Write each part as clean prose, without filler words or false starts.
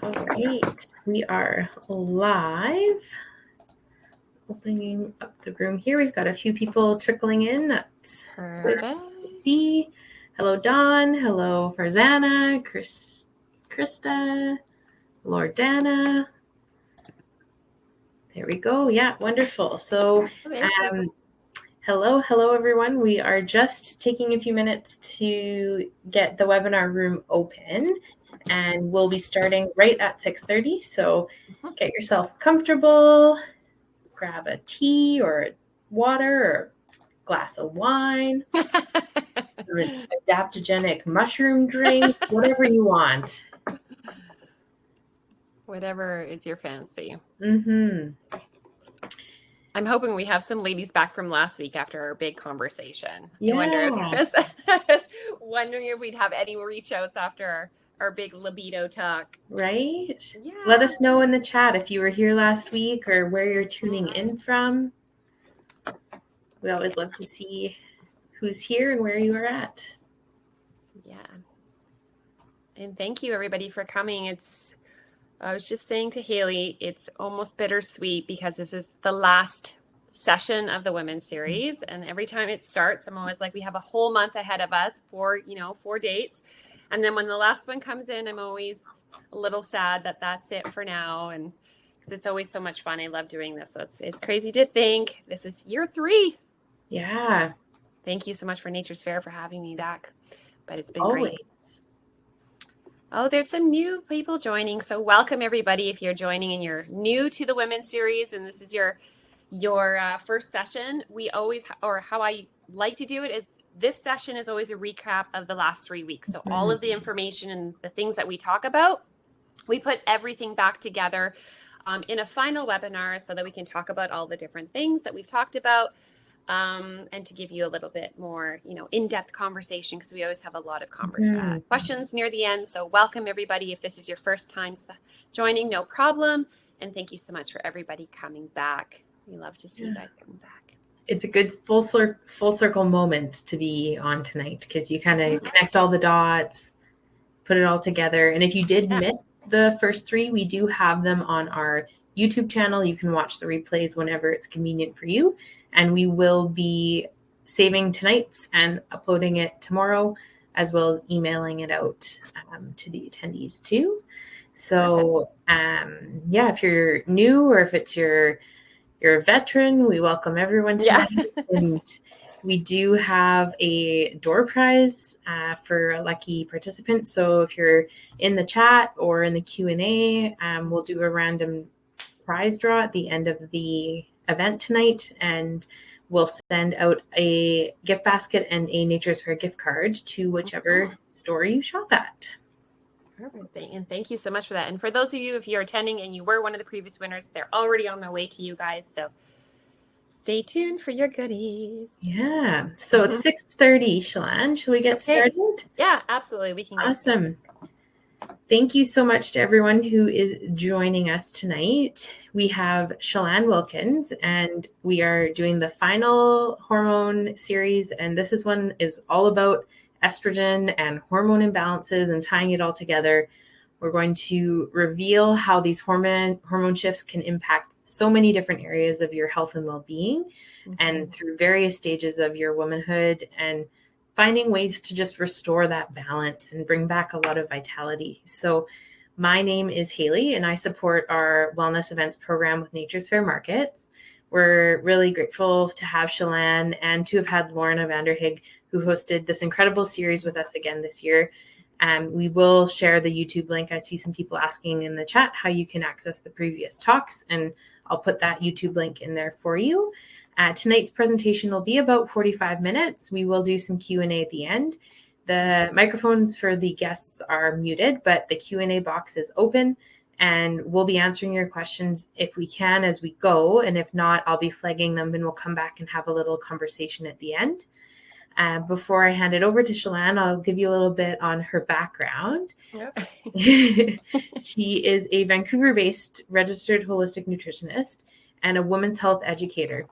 All right, we are live. Opening up the room here. We've got a few people trickling in. That's good to see. Hello, Dawn. Hello, Farzana, Krista, Lordana. There we go. Yeah, wonderful. So, hello, everyone. We are just taking a few minutes to get the webinar room open, and we'll be starting right at 6:30. So, get yourself comfortable. Grab a tea or water or a glass of wine, or an adaptogenic mushroom drink, whatever you want. Whatever is your fancy. Mm-hmm. I'm hoping we have some ladies back from last week after our big conversation. Yeah. I was wondering if we'd have any reach outs after our big libido talk. Right? Yeah. Let us know in the chat if you were here last week or where you're tuning in from. We always love to see who's here and where you are at. Yeah. And thank you everybody for coming. I was just saying to Haley, it's almost bittersweet because this is the last session of the women's series. And every time it starts, I'm always like, we have a whole month ahead of us for, 4 dates. And then when the last one comes in, I'm always a little sad that that's it for now. And because it's always so much fun. I love doing this. So it's crazy to think this is year 3. Yeah. Thank you so much for Nature's Fair for having me back. But it's been Always. great. Oh, there's some new people joining. So welcome everybody. If you're joining and you're new to the women's series and this is your first session, we always, or how I like to do it is this session is always a recap of the last 3 weeks. So all of the information and the things that we talk about, we put everything back together in a final webinar so that we can talk about all the different things that we've talked about. And to give you a little bit more, in-depth conversation, because we always have a lot of questions near the end. So welcome everybody. If this is your first time joining, no problem. And thank you so much for everybody coming back. We love to see you guys come back. It's a good full circle moment to be on tonight because you kind of connect all the dots, put it all together. And if you did miss the first 3, we do have them on our YouTube channel. You can watch the replays whenever it's convenient for you. And we will be saving tonight's and uploading it tomorrow, as well as emailing it out to the attendees too. So if you're new or if it's you're a veteran, we welcome everyone tonight. And we do have a door prize for a lucky participant. So if you're in the chat or in the Q&A, we'll do a random prize draw at the end of the event tonight, and we'll send out a gift basket and a Nature's Fair gift card to whichever store you shop at. Perfect. And thank you so much for that. And for those of you, if you're attending and you were one of the previous winners, they're already on their way to you guys. So stay tuned for your goodies. Yeah. So it's 6:30, Shalane. Shall we get started? Yeah, absolutely. We can. Awesome. Thank you so much to everyone who is joining us tonight. We have Shalane Wilkins, and we are doing the final hormone series. And this one is all about estrogen and hormone imbalances and tying it all together. We're going to reveal how these hormone shifts can impact so many different areas of your health and well-being, and through various stages of your womanhood, and finding ways to just restore that balance and bring back a lot of vitality. So my name is Haley, and I support our wellness events program with Nature's Fair Markets. We're really grateful to have Shalane and to have had Lorna Vanderhig, who hosted this incredible series with us again this year. We will share the YouTube link. I see some people asking in the chat how you can access the previous talks, and I'll put that YouTube link in there for you. Tonight's presentation will be about 45 minutes. We will do some Q&A at the end. The microphones for the guests are muted, but the Q&A box is open, and we'll be answering your questions if we can as we go. And if not, I'll be flagging them, and we'll come back and have a little conversation at the end. Before I hand it over to Shalane, I'll give you a little bit on her background. Yep. She is a Vancouver-based registered holistic nutritionist and a women's health educator.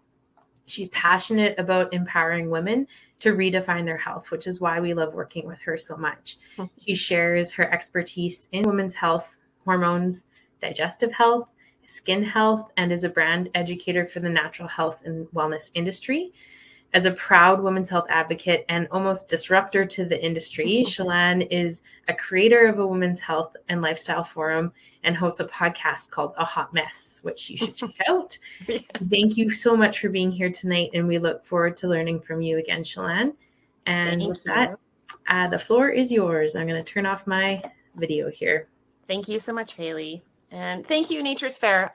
She's passionate about empowering women to redefine their health, which is why we love working with her so much. She shares her expertise in women's health, hormones, digestive health, skin health, and is a brand educator for the natural health and wellness industry. As a proud women's health advocate and almost disruptor to the industry, Shalane is a creator of a women's health and lifestyle forum and hosts a podcast called A Hot Mess, which you should check out. Yeah. Thank you so much for being here tonight, and we look forward to learning from you again, Shalane. And with that, the floor is yours. I'm going to turn off my video here. Thank you so much, Haley. And thank you, Nature's Fair.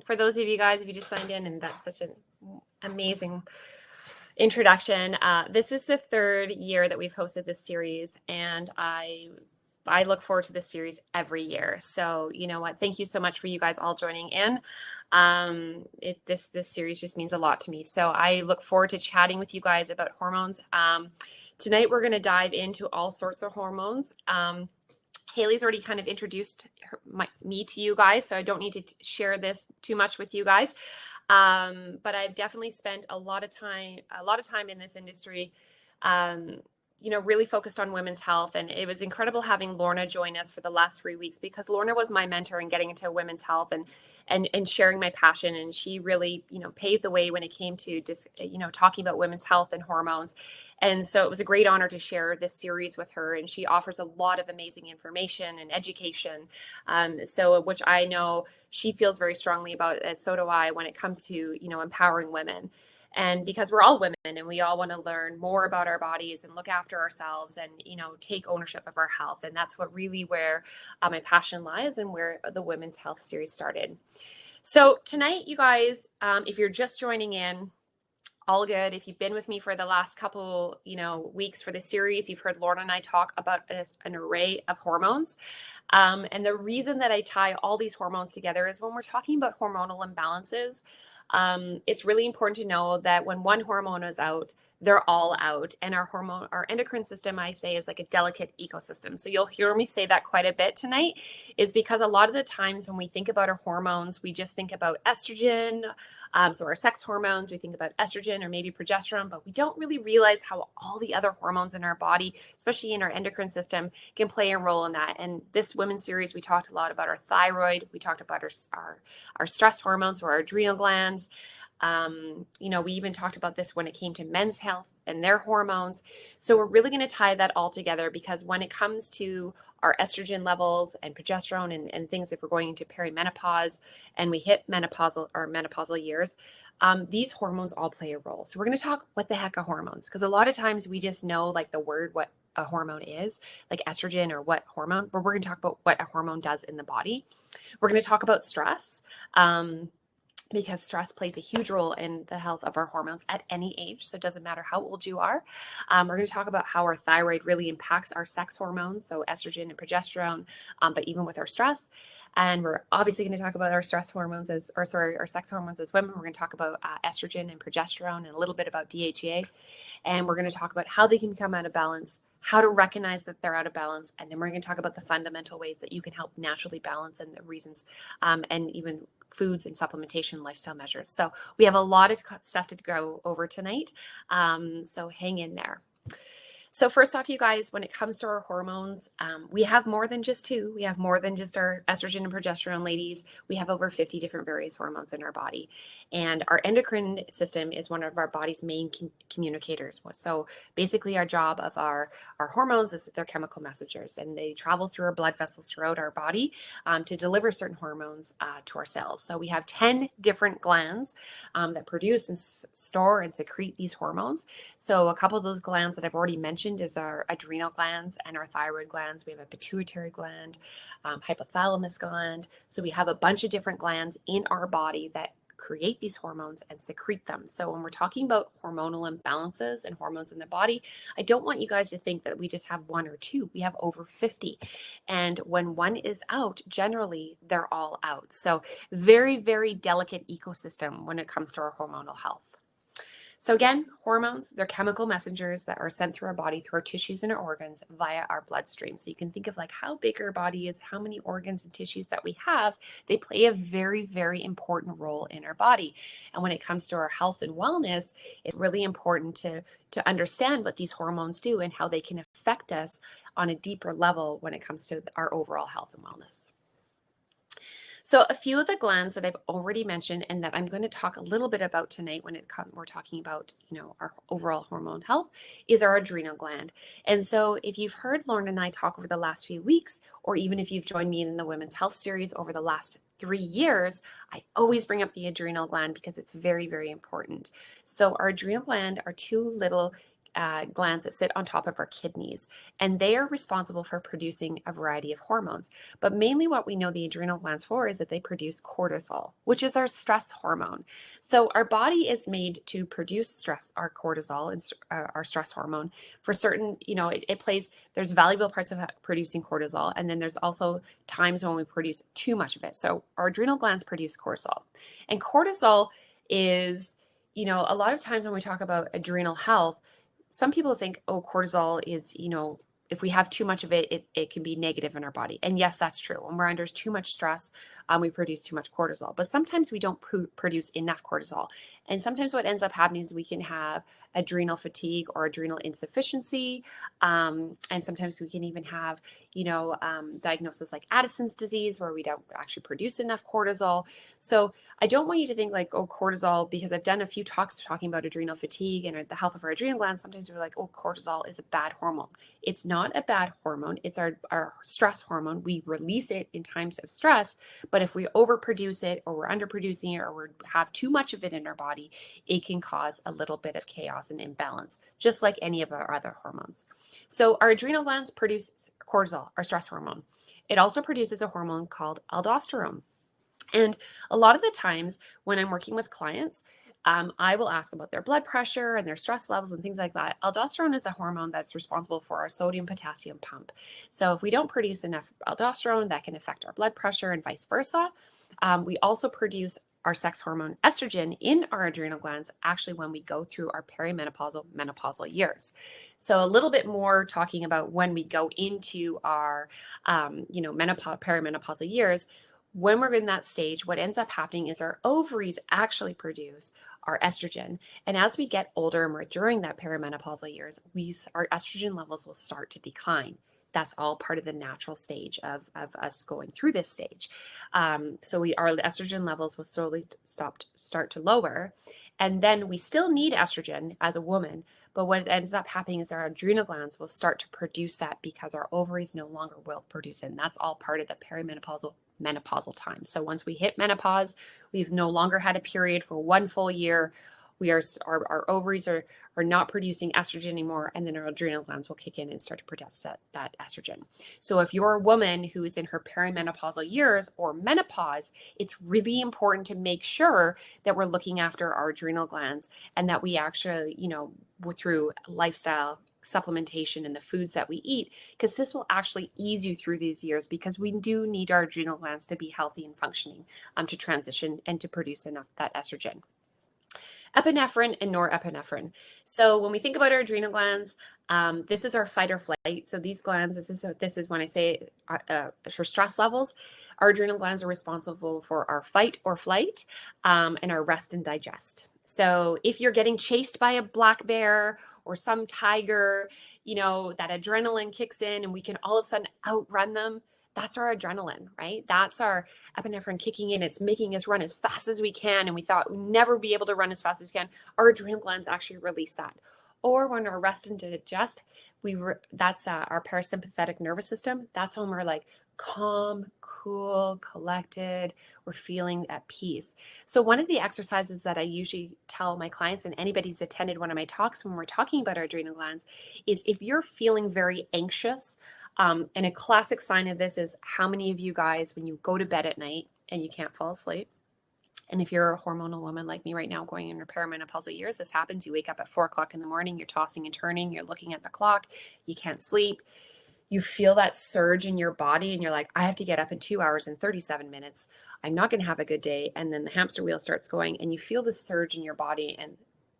For those of you guys, if you just signed in, and that's such an amazing introduction. This is the third year that we've hosted this series, and I look forward to this series every year. So you know what? Thank you so much for you guys all joining in. This series just means a lot to me. So I look forward to chatting with you guys about hormones. Tonight we're going to dive into all sorts of hormones. Haley's already kind of introduced me to you guys, so I don't need to share this too much with you guys. But I've definitely spent a lot of time in this industry, really focused on women's health. And it was incredible having Lorna join us for the last 3 weeks, because Lorna was my mentor in getting into women's health and sharing my passion. And she really, paved the way when it came to just, talking about women's health and hormones. And so it was a great honor to share this series with her. And she offers a lot of amazing information and education. Which I know she feels very strongly about, as so do I, when it comes to, empowering women. And because we're all women and we all want to learn more about our bodies and look after ourselves and, take ownership of our health. And that's where my passion lies and where the Women's Health series started. So tonight, you guys, if you're just joining in, all good. If you've been with me for the last couple, weeks for the series, you've heard Lorna and I talk about an array of hormones. And the reason that I tie all these hormones together is when we're talking about hormonal imbalances, it's really important to know that when one hormone is out, they're all out. And our endocrine system, I say, is like a delicate ecosystem. So you'll hear me say that quite a bit tonight, is because a lot of the times when we think about our hormones, we just think about estrogen. So our sex hormones, we think about estrogen or maybe progesterone, but we don't really realize how all the other hormones in our body, especially in our endocrine system, can play a role in that. And this women's series, we talked a lot about our thyroid. We talked about our stress hormones, or our adrenal glands. We even talked about this when it came to men's health and their hormones. So we're really going to tie that all together, because when it comes to our estrogen levels and progesterone and things, if we're going into perimenopause and we hit menopausal years, these hormones all play a role. So we're going to talk what the heck are hormones, because a lot of times we just know like the word, what a hormone is, like estrogen or what hormone, but we're going to talk about what a hormone does in the body. We're going to talk about stress. Because stress plays a huge role in the health of our hormones at any age. So it doesn't matter how old you are. We're going to talk about how our thyroid really impacts our sex hormones, so estrogen and progesterone, but even with our stress. And we're obviously going to talk about our sex hormones as women. We're going to talk about estrogen and progesterone and a little bit about DHEA. And we're going to talk about how they can become out of balance, how to recognize that they're out of balance. And then we're going to talk about the fundamental ways that you can help naturally balance, and the reasons, and even foods and supplementation lifestyle measures. So we have a lot of stuff to go over tonight. So hang in there. So first off, you guys, when it comes to our hormones, we have more than just two. We have more than just our estrogen and progesterone, ladies. We have over 50 different various hormones in our body. And our endocrine system is one of our body's main communicators. So basically our job of our hormones is that they're chemical messengers, and they travel through our blood vessels throughout our body to deliver certain hormones to our cells. So we have 10 different glands that produce and store and secrete these hormones. So a couple of those glands that I've already mentioned is our adrenal glands and our thyroid glands. We have a pituitary gland, hypothalamus gland. So we have a bunch of different glands in our body that create these hormones and secrete them. So when we're talking about hormonal imbalances and hormones in the body, I don't want you guys to think that we just have one or two. We have over 50. And when one is out, generally they're all out. So very, very delicate ecosystem when it comes to our hormonal health. So again, hormones, they're chemical messengers that are sent through our body, through our tissues and our organs via our bloodstream. So you can think of like how big our body is, how many organs and tissues that we have. They play a very, very important role in our body. And when it comes to our health and wellness, it's really important to understand what these hormones do and how they can affect us on a deeper level when it comes to our overall health and wellness. So a few of the glands that I've already mentioned and that I'm going to talk a little bit about tonight when we're talking about, our overall hormone health is our adrenal gland. And so if you've heard Lauren and I talk over the last few weeks, or even if you've joined me in the Women's Health series over the last 3 years, I always bring up the adrenal gland because it's very, very important. So our adrenal gland are two little glands that sit on top of our kidneys, and they are responsible for producing a variety of hormones. But mainly what we know the adrenal glands for is that they produce cortisol, which is our stress hormone. So our body is made to produce our cortisol and our stress hormone for certain, there's valuable parts of producing cortisol. And then there's also times when we produce too much of it. So our adrenal glands produce cortisol, and cortisol is, a lot of times when we talk about adrenal health, some people think, oh, cortisol is, if we have too much of it, it can be negative in our body. And yes, that's true. When we're under too much stress, we produce too much cortisol. But sometimes we don't produce enough cortisol. And sometimes what ends up happening is we can have adrenal fatigue or adrenal insufficiency. And sometimes we can even have, diagnosis like Addison's disease, where we don't actually produce enough cortisol. So I don't want you to think like, oh, cortisol, because I've done a few talks talking about adrenal fatigue and the health of our adrenal glands. Sometimes we're like, oh, cortisol is a bad hormone. It's not a bad hormone. It's our stress hormone. We release it in times of stress, but if we overproduce it or we're underproducing it or we have too much of it in our body, it can cause a little bit of chaos and imbalance, just like any of our other hormones. So our adrenal glands produce cortisol, our stress hormone. It also produces a hormone called aldosterone. And a lot of the times when I'm working with clients, I will ask about their blood pressure and their stress levels and things like that. Aldosterone is a hormone that's responsible for our sodium-potassium pump. So if we don't produce enough aldosterone, that can affect our blood pressure and vice versa. We also produce our sex hormone estrogen in our adrenal glands actually when we go through our perimenopausal, menopausal years. So a little bit more talking about when we go into our, perimenopausal years. When we're in that stage, what ends up happening is our ovaries actually produce our estrogen. And as we get older and we're during that perimenopausal years, our estrogen levels will start to decline. That's all part of the natural stage of us going through this stage. So our estrogen levels will slowly start to lower. And then we still need estrogen as a woman, but what ends up happening is our adrenal glands will start to produce that because our ovaries no longer will produce it. And that's all part of the menopausal time. So once we hit menopause, we've no longer had a period for 1 full year. Our ovaries are not producing estrogen anymore, and then our adrenal glands will kick in and start to produce that estrogen. So if you're a woman who is in her perimenopausal years or menopause, it's really important to make sure that we're looking after our adrenal glands and that we actually, through lifestyle supplementation and the foods that we eat, because this will actually ease you through these years, because we do need our adrenal glands to be healthy and functioning to transition and to produce enough that estrogen. Epinephrine and norepinephrine. So when we think about our adrenal glands, this is our fight or flight. So these glands, this is when I say for stress levels, our adrenal glands are responsible for our fight or flight and our rest and digest. So if you're getting chased by a black bear or some tiger, that adrenaline kicks in and we can all of a sudden outrun them. That's our adrenaline, right? That's our epinephrine kicking in. It's making us run as fast as we can. And we thought we'd never be able to run as fast as we can. Our adrenal glands actually release that. Or when we're rest and digest, that's our parasympathetic nervous system. That's when we're like calm, cool, collected. We're feeling at peace. So one of the exercises that I usually tell my clients and anybody who's attended one of my talks when we're talking about our adrenal glands is if you're feeling very anxious, and a classic sign of this is how many of you guys, when you go to bed at night and you can't fall asleep, and if you're a hormonal woman like me right now going in your perimenopausal years, this happens. You wake up at 4 o'clock in the morning, you're tossing and turning, you're looking at the clock, you can't sleep. You feel that surge in your body and you're like, I have to get up in 2 hours and 37 minutes. I'm not going to have a good day. And then the hamster wheel starts going and you feel the surge in your body, and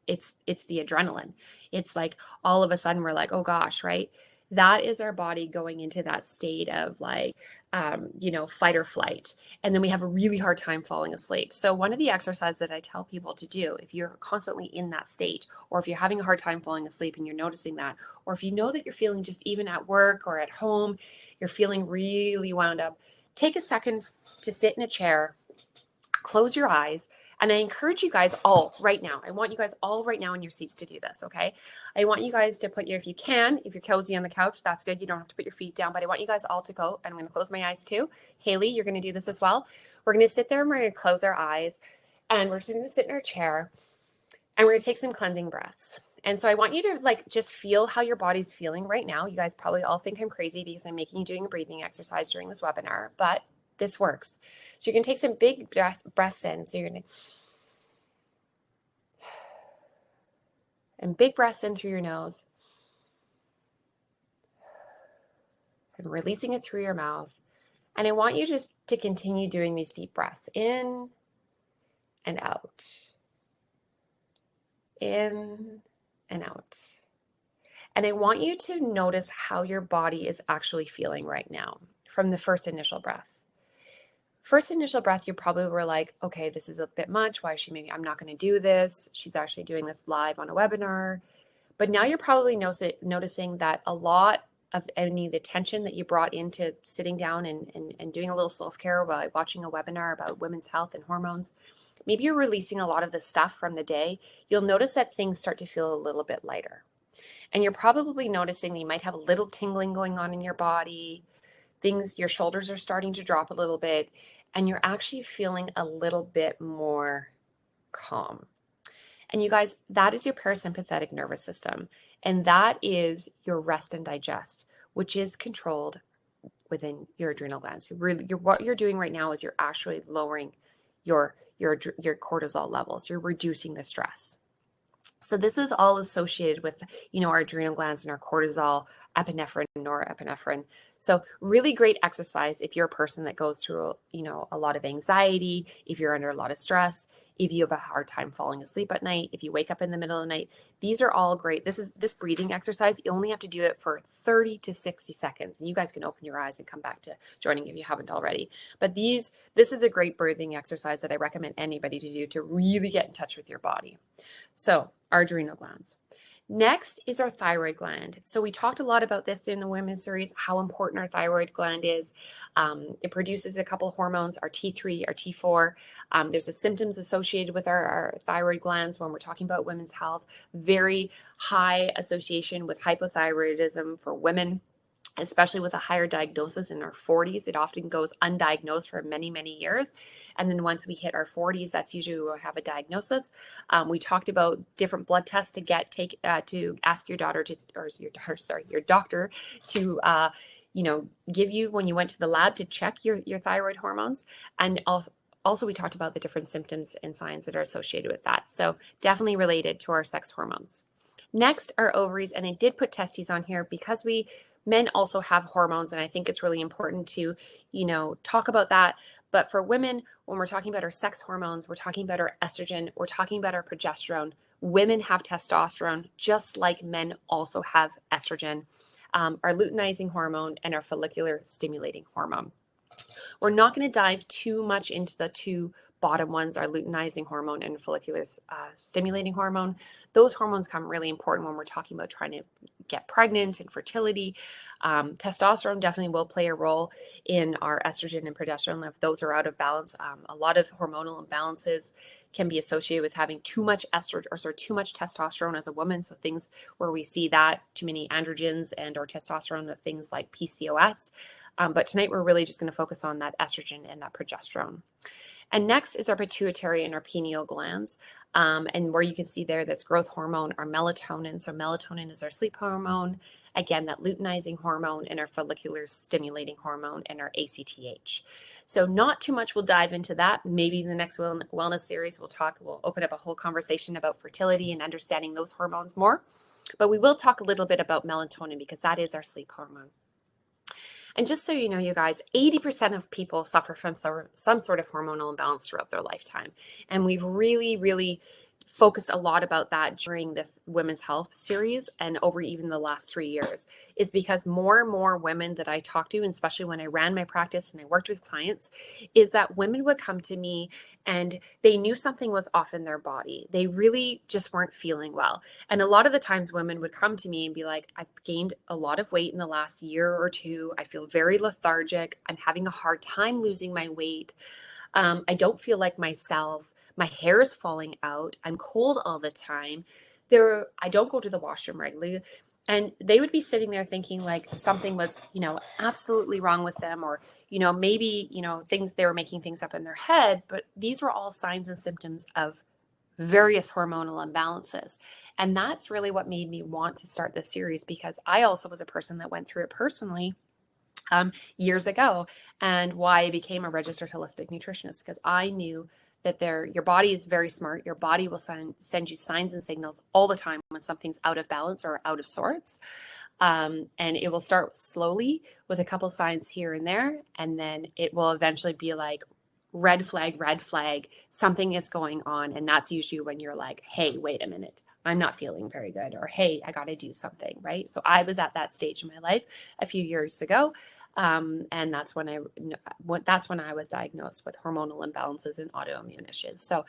it's the adrenaline. It's like all of a sudden we're like, oh gosh, right? That is our body going into that state of like, fight or flight. And then we have a really hard time falling asleep. So one of the exercises that I tell people to do, if you're constantly in that state, or if you're having a hard time falling asleep and you're noticing that, or if you know that you're feeling just even at work or at home, you're feeling really wound up, take a second to sit in a chair, close your eyes, and I encourage you guys all right now. I want you guys all right now in your seats to do this, okay? I want you guys to put your, if you can, if you're cozy on the couch, that's good. You don't have to put your feet down, but I want you guys all to go. I'm going to close my eyes too. Haley, you're going to do this as well. We're going to sit there and we're going to close our eyes, and we're just going to sit in our chair, and we're going to take some cleansing breaths. And so I want you to like just feel how your body's feeling right now. You guys probably all think I'm crazy because I'm making you doing a breathing exercise during this webinar, but this works. So you're going to take some big breaths in. So you're going to, and big breaths in through your nose and releasing it through your mouth. And I want you just to continue doing these deep breaths in and out, in and out. And I want you to notice how your body is actually feeling right now from the first initial breath. First initial breath, you probably were like, okay, this is a bit much. Why is she maybe, I'm not going to do this. She's actually doing this live on a webinar. But now you're probably noticing that a lot of any of the tension that you brought into sitting down and doing a little self-care by watching a webinar about women's health and hormones, maybe you're releasing a lot of the stuff from the day. You'll notice that things start to feel a little bit lighter. And you're probably noticing that you might have a little tingling going on in your body. Your shoulders are starting to drop a little bit, and you're actually feeling a little bit more calm. And you guys, that is your parasympathetic nervous system. And that is your rest and digest, which is controlled within your adrenal glands. What you're doing right now is you're actually lowering your cortisol levels. You're reducing the stress. So this is all associated with, our adrenal glands and our cortisol, epinephrine, norepinephrine. So really great exercise if you're a person that goes through, a lot of anxiety, if you're under a lot of stress, if you have a hard time falling asleep at night, if you wake up in the middle of the night. These are all great. This breathing exercise, you only have to do it for 30 to 60 seconds. And you guys can open your eyes and come back to joining if you haven't already. But this is a great breathing exercise that I recommend anybody to do to really get in touch with your body. So our adrenal glands. Next is our thyroid gland. So we talked a lot about this in the women's series, how important our thyroid gland is. It produces a couple of hormones, our T3, our T4. There's the symptoms associated with our thyroid glands when we're talking about women's health. Very high association with hypothyroidism for women, especially with a higher diagnosis in our 40s. It often goes undiagnosed for many, many years. And then once we hit our 40s, that's usually when we have a diagnosis. We talked about different blood tests to ask your doctor to give you when you went to the lab to check your thyroid hormones. And also we talked about the different symptoms and signs that are associated with that. So definitely related to our sex hormones. Next are ovaries. And I did put testes on here because men also have hormones, and I think it's really important to, talk about that. But for women, when we're talking about our sex hormones, we're talking about our estrogen, we're talking about our progesterone. Women have testosterone, just like men also have estrogen, our luteinizing hormone, and our follicular stimulating hormone. We're not going to dive too much into the two bottom ones, our luteinizing hormone and follicular stimulating hormone. Those hormones come really important when we're talking about trying to get pregnant and fertility. Testosterone definitely will play a role in our estrogen and progesterone if those are out of balance. A lot of hormonal imbalances can be associated with having too much estrogen or too much testosterone as a woman. So things where we see that too many androgens and or testosterone with things like PCOS. But tonight we're really just going to focus on that estrogen and that progesterone. And next is our pituitary and our pineal glands. And where you can see there, this growth hormone, our melatonin. So melatonin is our sleep hormone. Again, that luteinizing hormone, and our follicular stimulating hormone, and our ACTH. So not too much we'll dive into that. Maybe in the next wellness series, we'll open up a whole conversation about fertility and understanding those hormones more. But we will talk a little bit about melatonin because that is our sleep hormone. And just so you know, you guys, 80% of people suffer from some sort of hormonal imbalance throughout their lifetime. And we've really, really focused a lot about that during this women's health series and over even the last 3 years, is because more and more women that I talk to, and especially when I ran my practice and I worked with clients, is that women would come to me and they knew something was off in their body. They really just weren't feeling well. And a lot of the times women would come to me and be like, I've gained a lot of weight in the last year or two. I feel very lethargic. I'm having a hard time losing my weight. I don't feel like myself. My hair is falling out. I'm cold all the time. I don't go to the washroom regularly. And they would be sitting there thinking like something was, absolutely wrong with them, or, maybe, they were making things up in their head. But these were all signs and symptoms of various hormonal imbalances. And that's really what made me want to start this series, because I also was a person that went through it personally years ago, and why I became a registered holistic nutritionist, because I knew that your body is very smart. Your body will send you signs and signals all the time when something's out of balance or out of sorts. And it will start slowly with a couple signs here and there. And then it will eventually be like, red flag, something is going on. And that's usually when you're like, hey, wait a minute, I'm not feeling very good. Or, hey, I got to do something, right? So I was at that stage in my life a few years ago. And that's when I was diagnosed with hormonal imbalances and autoimmune issues. So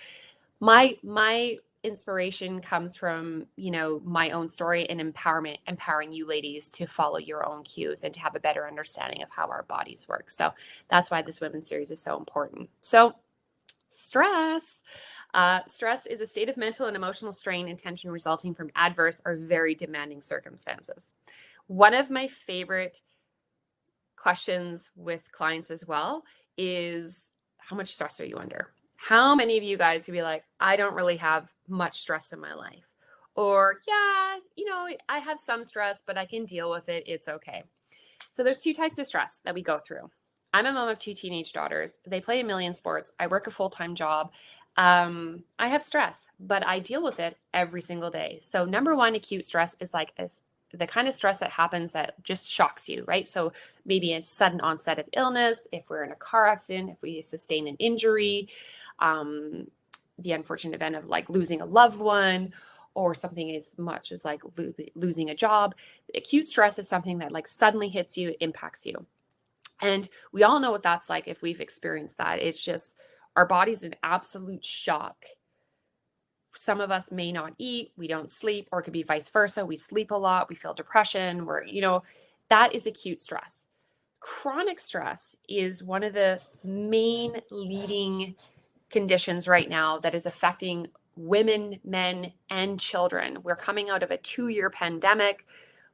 my inspiration comes from, my own story and empowering you ladies to follow your own cues and to have a better understanding of how our bodies work. So that's why this women's series is so important. So stress. Stress is a state of mental and emotional strain and tension resulting from adverse or very demanding circumstances. One of my favorite questions with clients as well is, how much stress are you under? How many of you guys would be like, I don't really have much stress in my life? Or, yeah, I have some stress, but I can deal with it. It's okay. So there's two types of stress that we go through. I'm a mom of 2 teenage daughters. They play a million sports. I work a full-time job. I have stress, but I deal with it every single day. So number one, acute stress is like the kind of stress that happens that just shocks you, right? So maybe a sudden onset of illness, if we're in a car accident, if we sustain an injury, the unfortunate event of like losing a loved one, or something as much as like losing a job. Acute stress is something that like suddenly hits you, impacts you. And we all know what that's like if we've experienced that. It's just our body's in absolute shock. Some of us may not eat, we don't sleep, or it could be vice versa. We sleep a lot, we feel depression, that is acute stress. Chronic stress is one of the main leading conditions right now that is affecting women, men, and children. We're coming out of a 2-year pandemic.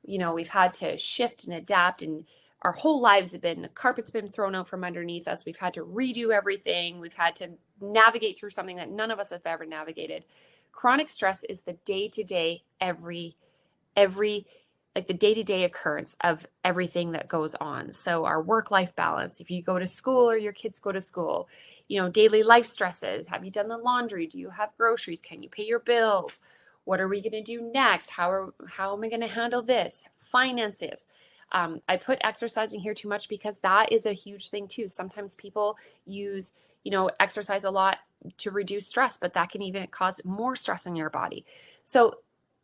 We've had to shift and adapt, and our whole lives the carpet's been thrown out from underneath us. We've had to redo everything. We've had to navigate through something that none of us have ever navigated. Chronic stress is the day-to-day, the day-to-day occurrence of everything that goes on. So our work-life balance, if you go to school or your kids go to school, daily life stresses. Have you done the laundry? Do you have groceries? Can you pay your bills? What are we going to do next? How am I going to handle this? Finances. I put exercising here too much because that is a huge thing too. Sometimes people use, exercise a lot to reduce stress, but that can even cause more stress in your body. So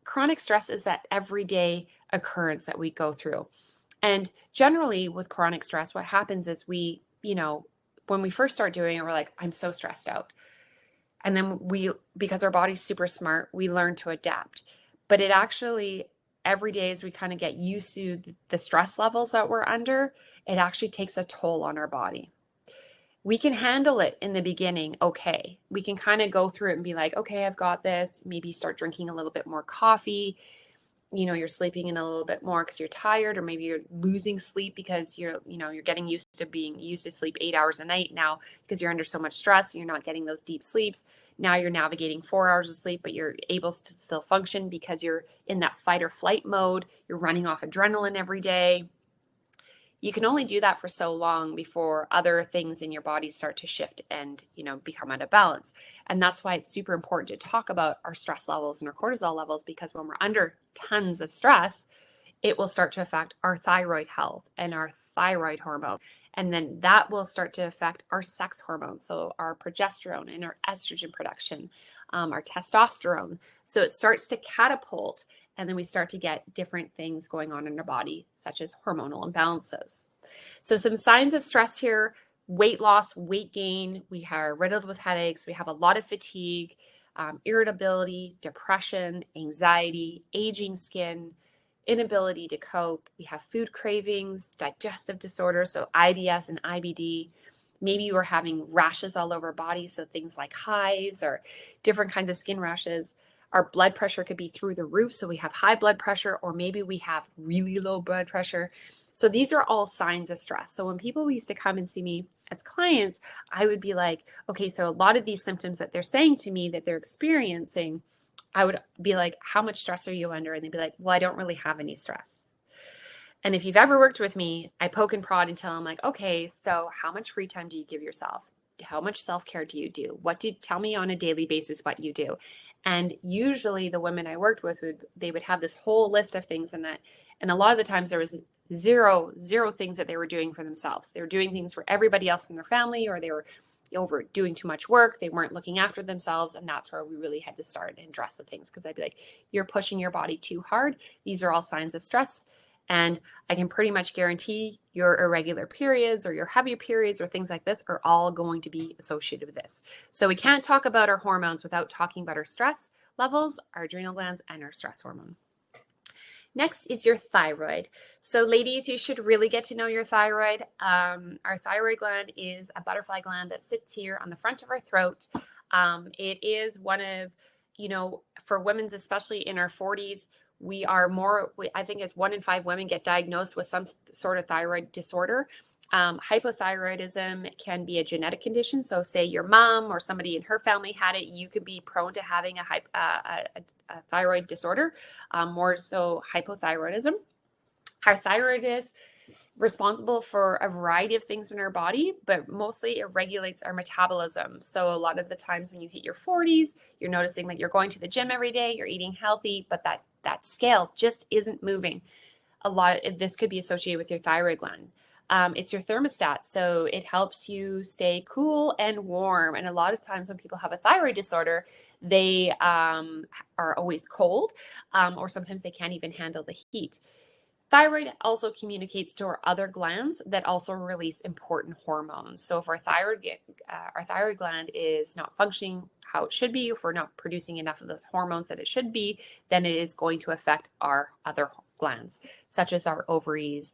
chronic stress is that everyday occurrence that we go through. And generally with chronic stress, what happens is when we first start doing it, we're like, I'm so stressed out. And then because our body's super smart, we learn to adapt. But it actually, every day as we kind of get used to the stress levels that we're under, it actually takes a toll on our body. We can handle it in the beginning, okay. We can kind of go through it and be like, okay, I've got this. Maybe start drinking a little bit more coffee. You're sleeping in a little bit more because you're tired, or maybe you're losing sleep because you're getting used to sleep 8 hours a night now because you're under so much stress. You're not getting those deep sleeps. Now you're navigating 4 hours of sleep, but you're able to still function because you're in that fight or flight mode. You're running off adrenaline every day. You can only do that for so long before other things in your body start to shift and, become out of balance. And that's why it's super important to talk about our stress levels and our cortisol levels, because when we're under tons of stress, it will start to affect our thyroid health and our thyroid hormone. And then that will start to affect our sex hormones, so our progesterone and our estrogen production. our testosterone. So it starts to catapult, and then we start to get different things going on in our body, such as hormonal imbalances. So some signs of stress here: weight loss, weight gain. We are riddled with headaches. We have a lot of fatigue, irritability, depression, anxiety, aging skin, inability to cope. We have food cravings, digestive disorders, so IBS and IBD. Maybe we're having rashes all over our body, so things like hives or different kinds of skin rashes. Our blood pressure could be through the roof, so we have high blood pressure, or maybe we have really low blood pressure. So these are all signs of stress. So when people used to come and see me as clients, I would be like, okay, so a lot of these symptoms that they're saying to me that they're experiencing, I would be like, how much stress are you under? And they'd be like, well, I don't really have any stress. And if you've ever worked with me, I poke and prod until I'm like, okay, so how much free time do you give yourself? How much self-care do you do? Tell me on a daily basis what you do. And usually the women I worked with, they would have this whole list of things in that. And a lot of the times there was zero things that they were doing for themselves. They were doing things for everybody else in their family, or they were overdoing too much work. They weren't looking after themselves. And that's where we really had to start and address the things. Because I'd be like, you're pushing your body too hard. These are all signs of stress. And I can pretty much guarantee your irregular periods or your heavy periods or things like this are all going to be associated with this. So we can't talk about our hormones without talking about our stress levels, our adrenal glands, and our stress hormone. Next is your thyroid. So ladies, you should really get to know your thyroid. Our thyroid gland is a butterfly gland that sits here on the front of our throat. It is one of, for women, especially in our 40s, I think it's 1 in 5 women get diagnosed with some sort of thyroid disorder. Hypothyroidism can be a genetic condition. So say your mom or somebody in her family had it, you could be prone to having a thyroid disorder, more so hypothyroidism. Our thyroid is responsible for a variety of things in our body, but mostly it regulates our metabolism. So a lot of the times when you hit your 40s, you're noticing that you're going to the gym every day, you're eating healthy, but that scale just isn't moving. This could be associated with your thyroid gland. It's your thermostat, so it helps you stay cool and warm. And a lot of times when people have a thyroid disorder, they are always cold, or sometimes they can't even handle the heat. Thyroid also communicates to our other glands that also release important hormones. So if our thyroid gland is not functioning how it should be, if we're not producing enough of those hormones that it should be, then it is going to affect our other glands, such as our ovaries,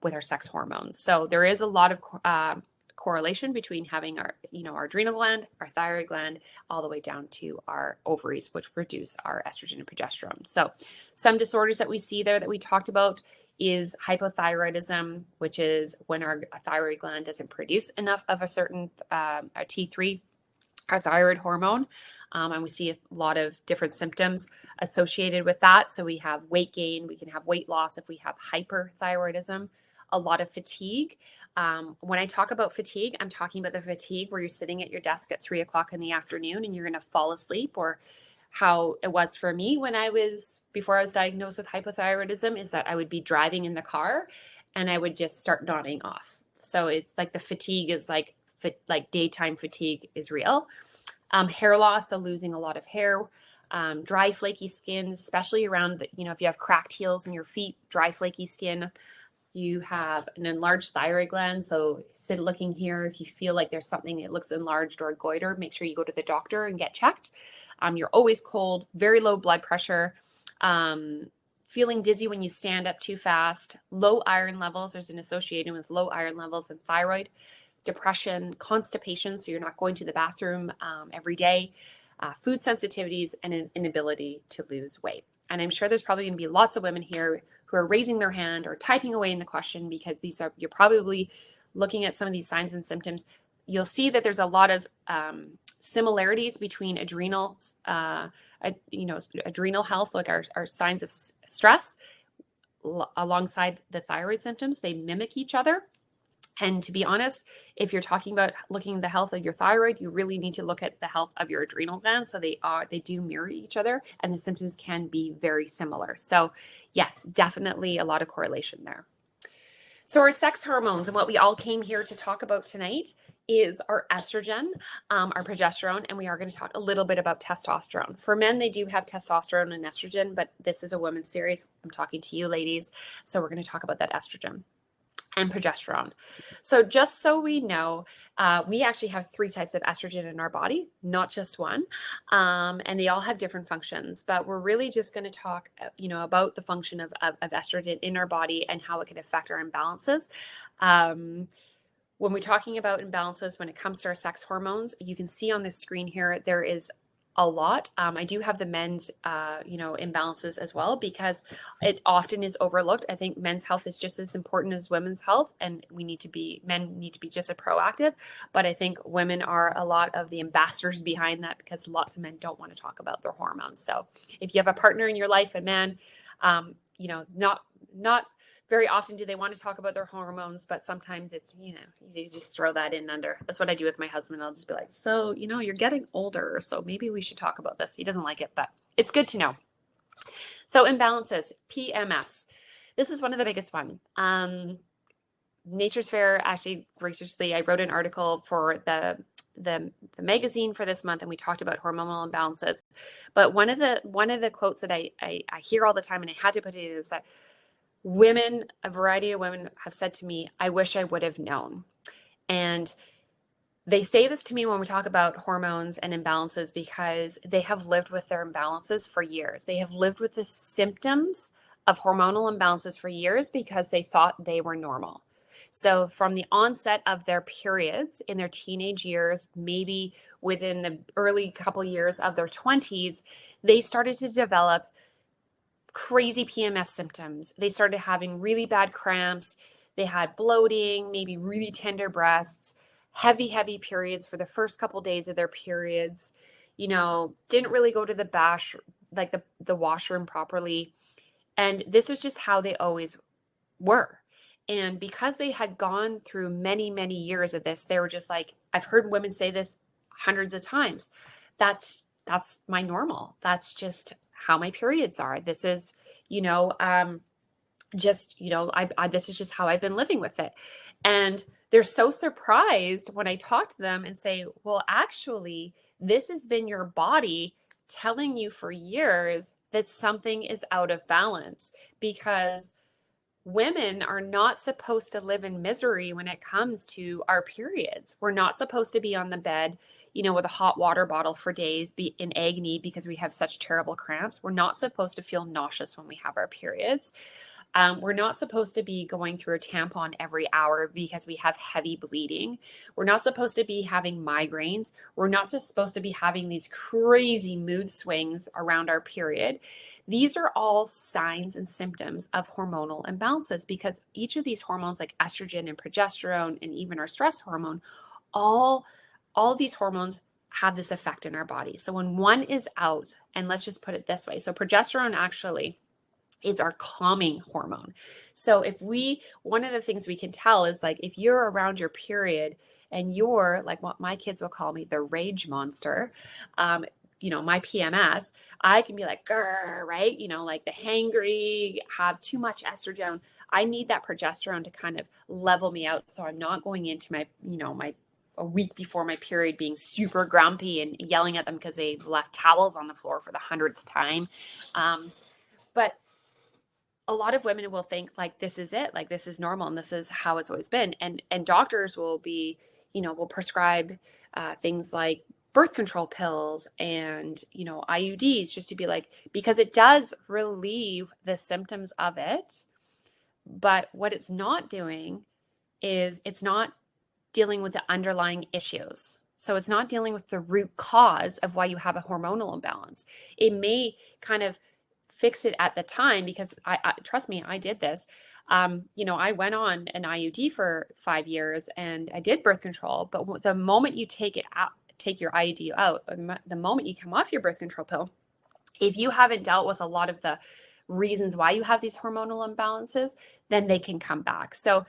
with our sex hormones. So there is a lot of correlation between having our adrenal gland, our thyroid gland, all the way down to our ovaries, which produce our estrogen and progesterone. So some disorders that we see there that we talked about is hypothyroidism, which is when our thyroid gland doesn't produce enough of a certain T3, our thyroid hormone. And we see a lot of different symptoms associated with that. So we have weight gain, we can have weight loss if we have hyperthyroidism, a lot of fatigue. When I talk about fatigue, I'm talking about the fatigue where you're sitting at your desk at 3 o'clock in the afternoon and you're going to fall asleep, or how it was for me before I was diagnosed with hypothyroidism, is that I would be driving in the car and I would just start nodding off. So it's like the fatigue is like daytime fatigue is real. Hair loss, so losing a lot of hair, dry, flaky skin, especially around if you have cracked heels in your feet, dry, flaky skin. You have an enlarged thyroid gland. So looking here, if you feel like there's something that looks enlarged or a goiter, make sure you go to the doctor and get checked. You're always cold, very low blood pressure, feeling dizzy when you stand up too fast, low iron levels. There's an association with low iron levels and thyroid, depression, constipation. So you're not going to the bathroom every day, food sensitivities, and an inability to lose weight. And I'm sure there's probably going to be lots of women here who are raising their hand or typing away in the question, because you're probably looking at some of these signs and symptoms. You'll see that there's a lot of similarities between adrenal health, like our signs of stress, alongside the thyroid symptoms. They mimic each other. And to be honest, if you're talking about looking at the health of your thyroid, you really need to look at the health of your adrenal glands. So they do mirror each other, and the symptoms can be very similar. So yes, definitely a lot of correlation there. So our sex hormones and what we all came here to talk about tonight is our estrogen, our progesterone, and we are going to talk a little bit about testosterone. For men, they do have testosterone and estrogen, but this is a women's series. I'm talking to you ladies. So we're going to talk about that estrogen and progesterone. So just so we know, we actually have 3 types of estrogen in our body, not just one, and they all have different functions. But we're really just going to talk, about the function of estrogen in our body and how it can affect our imbalances. When we're talking about imbalances, when it comes to our sex hormones, you can see on this screen here, there is a lot. I do have the men's, imbalances as well, because it often is overlooked. I think men's health is just as important as women's health, and men need to be just as proactive. But I think women are a lot of the ambassadors behind that, because lots of men don't want to talk about their hormones. So if you have a partner in your life, a man, not very often do they want to talk about their hormones, but sometimes it's, you just throw that in under. That's what I do with my husband. I'll just be like, so, you're getting older, so maybe we should talk about this. He doesn't like it, but it's good to know. So imbalances, PMS. This is one of the biggest ones. Nature's Fair actually graciously, I wrote an article for the magazine for this month, and we talked about hormonal imbalances. But one of the quotes that I hear all the time, and I had to put it in, is that a variety of women have said to me, I wish I would have known. And they say this to me when we talk about hormones and imbalances, because they have lived with their imbalances for years. They have lived with the symptoms of hormonal imbalances for years because they thought they were normal. So from the onset of their periods in their teenage years, maybe within the early couple years of their 20s, they started to develop crazy PMS symptoms. They started having really bad cramps. They had bloating, maybe really tender breasts, heavy periods for the first couple days of their periods, didn't really go to the washroom properly. And this was just how they always were. And because they had gone through many, many years of this, they were just like, I've heard women say this hundreds of times. That's my normal. That's just how my periods are. This is, this is just how I've been living with it. And they're so surprised when I talk to them and say, well, actually, this has been your body telling you for years that something is out of balance, because women are not supposed to live in misery when it comes to our periods. We're not supposed to be on the bed, with a hot water bottle for days, be in agony because we have such terrible cramps. We're not supposed to feel nauseous when we have our periods. We're not supposed to be going through a tampon every hour because we have heavy bleeding. We're not supposed to be having migraines. We're not just supposed to be having these crazy mood swings around our period. These are all signs and symptoms of hormonal imbalances, because each of these hormones, like estrogen and progesterone and even our stress hormone, all of these hormones have this effect in our body. So when one is out, and let's just put it this way. So progesterone actually is our calming hormone. So one of the things we can tell is, like, if you're around your period and you're like what my kids will call me, the rage monster, my PMS, I can be like, grr, right? Like the hangry, have too much estrogen. I need that progesterone to kind of level me out, so I'm not going into my a week before my period being super grumpy and yelling at them because they left towels on the floor for the 100th time. But a lot of women will think like, this is it, like this is normal and this is how it's always been. And doctors will be, will prescribe things like birth control pills and, IUDs, just to be like, because it does relieve the symptoms of it. But what it's not doing is it's not dealing with the underlying issues. So it's not dealing with the root cause of why you have a hormonal imbalance. It may kind of fix it at the time, because I trust me, I did this. I went on an IUD for 5 years and I did birth control, but the moment you take your IUD out, the moment you come off your birth control pill, if you haven't dealt with a lot of the reasons why you have these hormonal imbalances, then they can come back. So,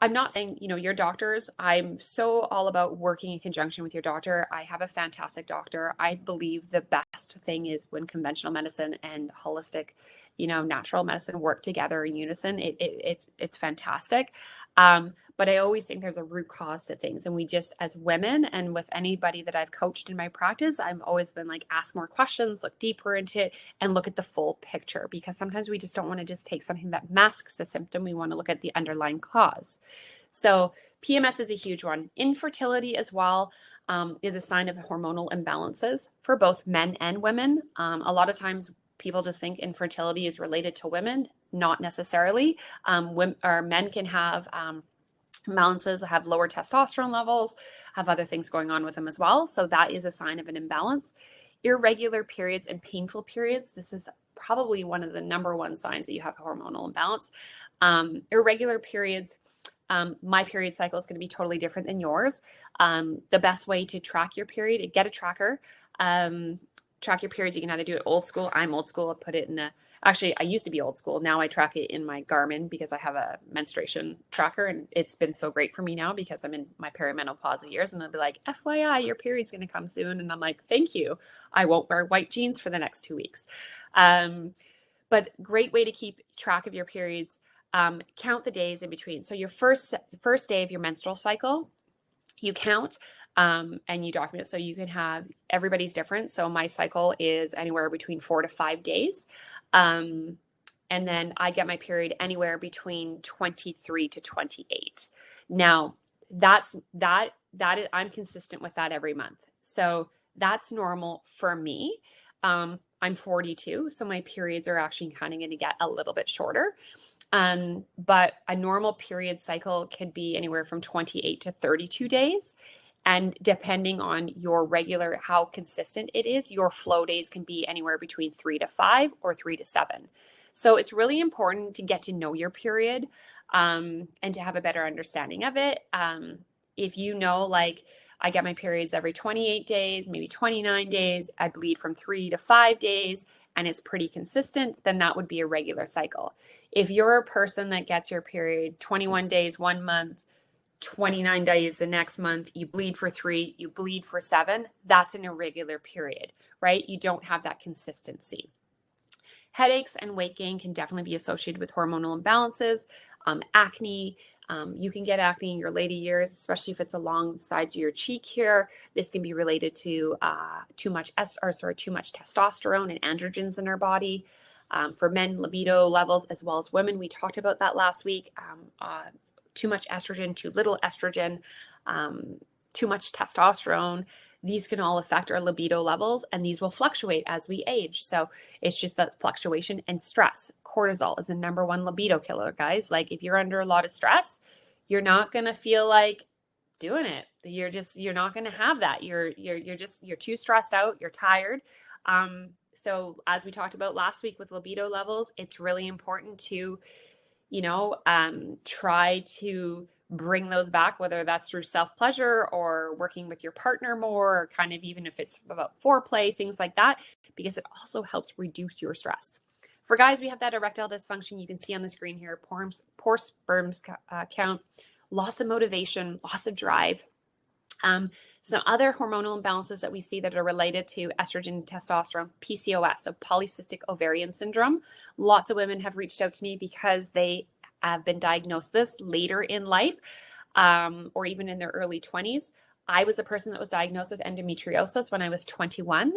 I'm not saying, your doctors, I'm so all about working in conjunction with your doctor. I have a fantastic doctor. I believe the best thing is when conventional medicine and holistic, natural medicine work together in unison, it's fantastic. But I always think there's a root cause to things. And we just, as women, and with anybody that I've coached in my practice, I've always been like, ask more questions, look deeper into it, and look at the full picture. Because sometimes we just don't want to just take something that masks the symptom. We want to look at the underlying cause. So PMS is a huge one. Infertility as well is a sign of hormonal imbalances for both men and women. A lot of times people just think infertility is related to women, not necessarily. Men can have imbalances, have lower testosterone levels, have other things going on with them as well. So that is a sign of an imbalance. Irregular periods and painful periods. This is probably one of the number one signs that you have a hormonal imbalance. Irregular periods. My period cycle is going to be totally different than yours. The best way to track your period, get a tracker. Track your periods. You can either do it old school. I'm old school. I put it in actually, I used to be old school. Now I track it in my Garmin because I have a menstruation tracker, and it's been so great for me now because I'm in my perimenopausal years, and they'll be like, FYI, your period's going to come soon. And I'm like, thank you. I won't wear white jeans for the next 2 weeks. But great way to keep track of your periods. Count the days in between. So your first day of your menstrual cycle, you count and you document it. So you can have, everybody's different. So my cycle is anywhere between 4 to 5 days. And then I get my period anywhere between 23 to 28. Now I'm consistent with that every month. So that's normal for me. I'm 42, so my periods are actually kind of going to get a little bit shorter. But a normal period cycle can be anywhere from 28 to 32 days. And depending on your regular, how consistent it is, your flow days can be anywhere between 3 to 5 or 3 to 7. So it's really important to get to know your period and to have a better understanding of it. If you know, like, I get my periods every 28 days, maybe 29 days, I bleed from 3 to 5 days, and it's pretty consistent, then that would be a regular cycle. If you're a person that gets your period 21 days 1 month, 29 days the next month, you bleed for 3, you bleed for 7, that's an irregular period, right? You don't have that consistency. Headaches and weight gain can definitely be associated with hormonal imbalances. Acne, you can get acne in your later years, especially if it's along the sides of your cheek here. This can be related to too much testosterone and androgens in our body. For men, libido levels, as well as women, we talked about that last week. Too much estrogen, too little estrogen, too much testosterone. These can all affect our libido levels, and these will fluctuate as we age. So it's just that fluctuation and stress. Cortisol is the number one libido killer, guys. Like, if you're under a lot of stress, you're not going to feel like doing it. You're not going to have that. You're too stressed out. You're tired. So as we talked about last week with libido levels, it's really important to, try to bring those back, whether that's through self-pleasure or working with your partner more, or kind of even if it's about foreplay, things like that, because it also helps reduce your stress. For guys, we have that erectile dysfunction. You can see on the screen here, poor sperms count, loss of motivation, loss of drive. Some other hormonal imbalances that we see that are related to estrogen and testosterone, PCOS, so polycystic ovarian syndrome. Lots of women have reached out to me because they have been diagnosed this later in life, or even in their early 20s. I was a person that was diagnosed with endometriosis when I was 21.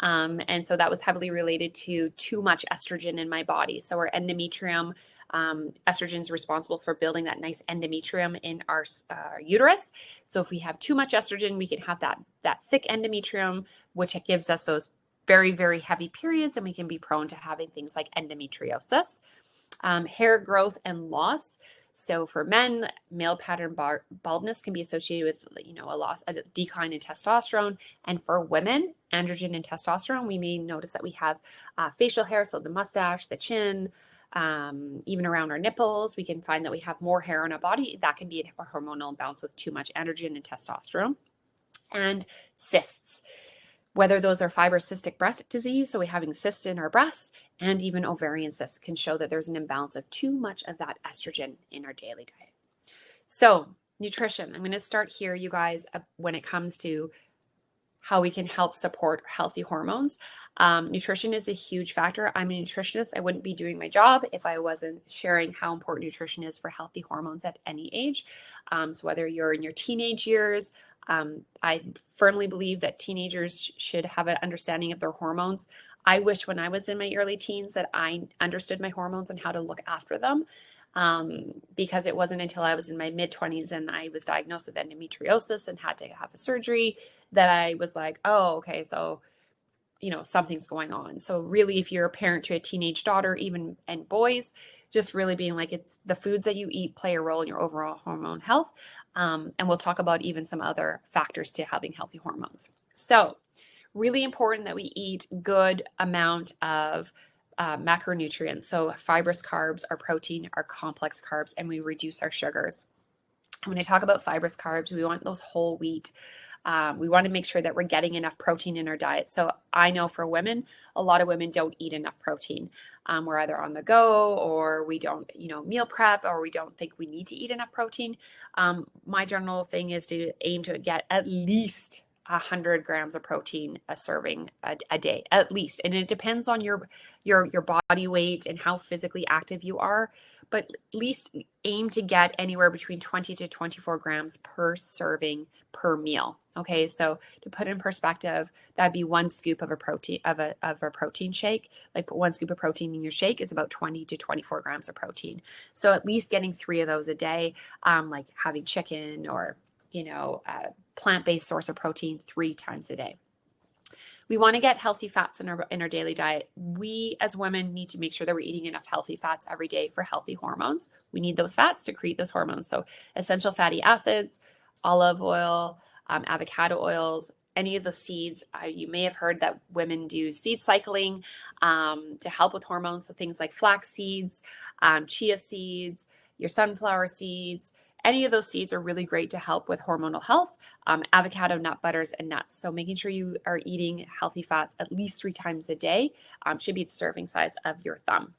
And so that was heavily related to too much estrogen in my body. So our endometrium, estrogen is responsible for building that nice endometrium in our uterus. So if we have too much estrogen, we can have that thick endometrium, which gives us those very, very heavy periods, and we can be prone to having things like endometriosis. Hair growth and loss. So for men, male pattern baldness can be associated with, a decline in testosterone. And for women, androgen and testosterone, we may notice that we have facial hair, so the mustache, the chin, even around our nipples. We can find that we have more hair on our body. That can be a hormonal imbalance with too much androgen and testosterone. And cysts, whether those are fibrocystic breast disease, so we're having cysts in our breasts, and even ovarian cysts can show that there's an imbalance of too much of that estrogen in our daily diet. So nutrition, I'm going to start here, you guys, when it comes to how we can help support healthy hormones. Nutrition is a huge factor. I'm a nutritionist. I wouldn't be doing my job if I wasn't sharing how important nutrition is for healthy hormones at any age. So whether you're in your teenage years, I firmly believe that teenagers should have an understanding of their hormones. I wish when I was in my early teens that I understood my hormones and how to look after them. Because it wasn't until I was in my mid-20s and I was diagnosed with endometriosis and had to have a surgery that I was like, oh, okay, so, something's going on. So really, if you're a parent to a teenage daughter, even and boys, just really being like, it's the foods that you eat play a role in your overall hormone health. And we'll talk about even some other factors to having healthy hormones. So really important that we eat good amount of macronutrients. So fibrous carbs, our protein, our complex carbs, and we reduce our sugars. And when I talk about fibrous carbs, we want those whole wheat. We want to make sure that we're getting enough protein in our diet. So I know for women, a lot of women don't eat enough protein. We're either on the go or we don't, meal prep, or we don't think we need to eat enough protein. My general thing is to aim to get at least 100 grams of protein a serving a day, at least. And it depends on your body weight and how physically active you are, but at least aim to get anywhere between 20 to 24 grams per serving per meal. Okay, so to put in perspective, that'd be one scoop of a protein shake. Like put one scoop of protein in your shake is about 20 to 24 grams of protein. So at least getting 3 of those a day, like having chicken or a plant-based source of protein 3 times a day. We want to get healthy fats in our daily diet. We as women need to make sure that we're eating enough healthy fats every day for healthy hormones. We need those fats to create those hormones. So essential fatty acids, olive oil, avocado oils, any of the seeds. You may have heard that women do seed cycling to help with hormones. So things like flax seeds, chia seeds, your sunflower seeds. Any of those seeds are really great to help with hormonal health. Avocado, nut butters, and nuts. So making sure you are eating healthy fats at least 3 times a day should be the serving size of your thumb.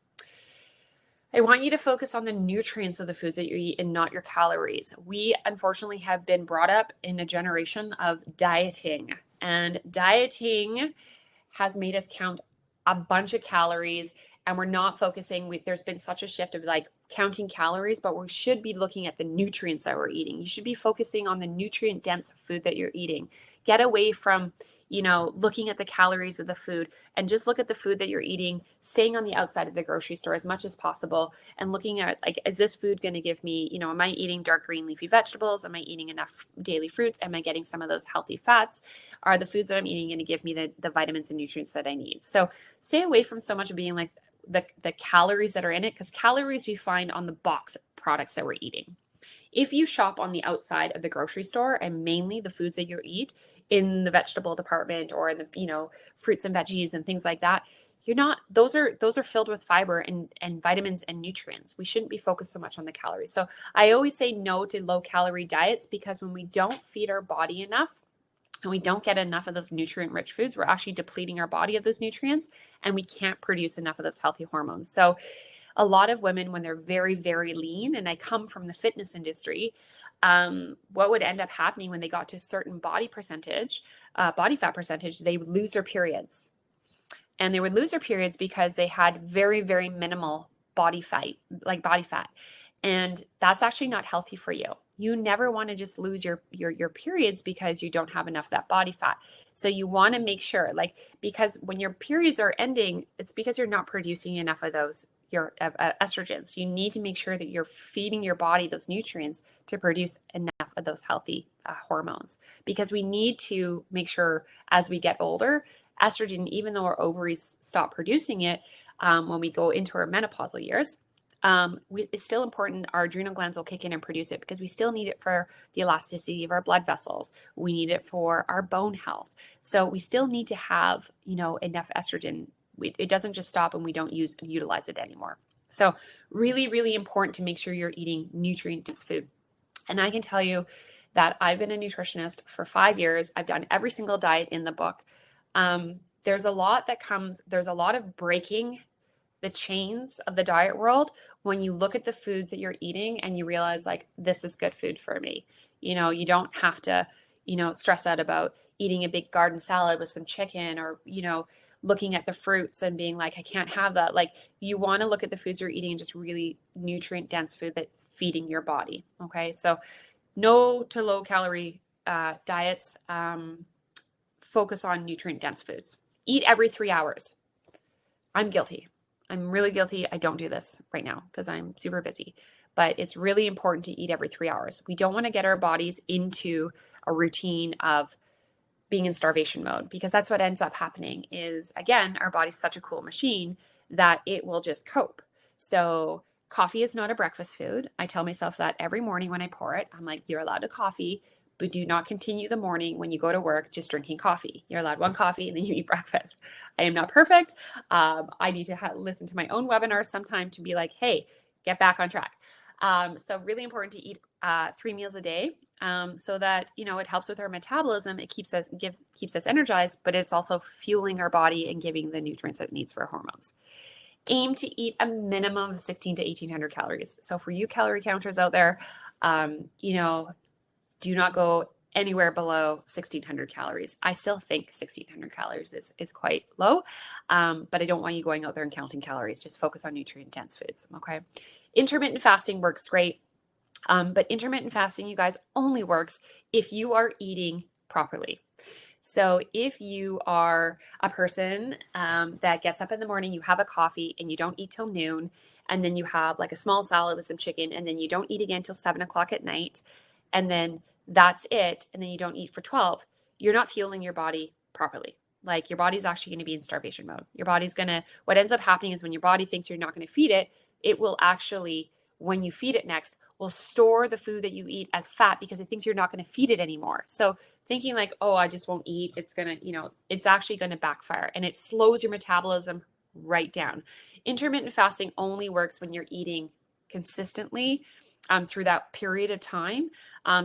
I want you to focus on the nutrients of the foods that you eat and not your calories. We unfortunately have been brought up in a generation of dieting, and dieting has made us count a bunch of calories, and we're not focusing. There's been such a shift of like counting calories, but we should be looking at the nutrients that we're eating. You should be focusing on the nutrient dense food that you're eating. Get away from, looking at the calories of the food and just look at the food that you're eating, staying on the outside of the grocery store as much as possible and looking at like, is this food going to give me, am I eating dark green leafy vegetables? Am I eating enough daily fruits? Am I getting some of those healthy fats? Are the foods that I'm eating going to give me the vitamins and nutrients that I need? So stay away from so much of being like the calories that are in it, because calories we find on the box products that we're eating. If you shop on the outside of the grocery store and mainly the foods that you eat in the vegetable department or in the fruits and veggies and things like that, those are filled with fiber and vitamins and nutrients. We shouldn't be focused so much on the calories. So I always say no to low calorie diets, because when we don't feed our body enough and we don't get enough of those nutrient rich foods, we're actually depleting our body of those nutrients and we can't produce enough of those healthy hormones. So a lot of women, when they're very, very lean, and I come from the fitness industry, what would end up happening when they got to a certain body fat percentage, they would lose their periods. And they would lose their periods because they had very, very minimal body fat. And that's actually not healthy for you. You never want to just lose your periods because you don't have enough of that body fat. So you want to make sure, because when your periods are ending, it's because you're not producing enough of those estrogens. You need to make sure that you're feeding your body those nutrients to produce enough of those healthy hormones. Because we need to make sure as we get older, estrogen, even though our ovaries stop producing it when we go into our menopausal years, it's still important. Our adrenal glands will kick in and produce it because we still need it for the elasticity of our blood vessels. We need it for our bone health. So we still need to have, enough estrogen. It doesn't just stop and we don't utilize it anymore. So really, really important to make sure you're eating nutrient-dense food. And I can tell you that I've been a nutritionist for 5 years. I've done every single diet in the book. There's a lot of breaking the chains of the diet world when you look at the foods that you're eating and you realize this is good food for me. You don't have to, stress out about eating a big garden salad with some chicken, or, looking at the fruits and being like, I can't have that. Like, you want to look at the foods you're eating and just really nutrient dense food that's feeding your body. Okay. So no to low calorie diets. Focus on nutrient dense foods. Eat every 3 hours. I'm guilty. I'm really guilty. I don't do this right now because I'm super busy, but it's really important to eat every 3 hours. We don't want to get our bodies into a routine of being in starvation mode, because that's what ends up happening is, again, our body's such a cool machine that it will just cope. So coffee is not a breakfast food. I tell myself that every morning when I pour it. I'm like, you're allowed to coffee, but do not continue the morning when you go to work just drinking coffee. You're allowed one coffee and then you eat breakfast. I am not perfect. I need to listen to my own webinars sometime to be like, hey, get back on track. So really important to eat 3 meals a day, so that, it helps with our metabolism. It keeps us energized, but it's also fueling our body and giving the nutrients it needs for our hormones. Aim to eat a minimum of 16 to 1800 calories. So for you calorie counters out there, do not go anywhere below 1600 calories. I still think 1600 calories is quite low, but I don't want you going out there and counting calories. Just focus on nutrient dense foods. Okay. Intermittent fasting works great. But intermittent fasting, you guys, only works if you are eating properly. So if you are a person that gets up in the morning, you have a coffee and you don't eat till noon, and then you have like a small salad with some chicken, and then you don't eat again till 7 o'clock at night, and then that's it, and then you don't eat for 12, you're not fueling your body properly. Like, your body's actually going to be in starvation mode. Your body's what ends up happening is when your body thinks you're not going to feed it, it will actually, when you feed it next, will store the food that you eat as fat because it thinks you're not going to feed it anymore. So thinking like, oh, I just won't eat, it's actually going to backfire, and it slows your metabolism right down. Intermittent fasting only works when you're eating consistently through that period of time.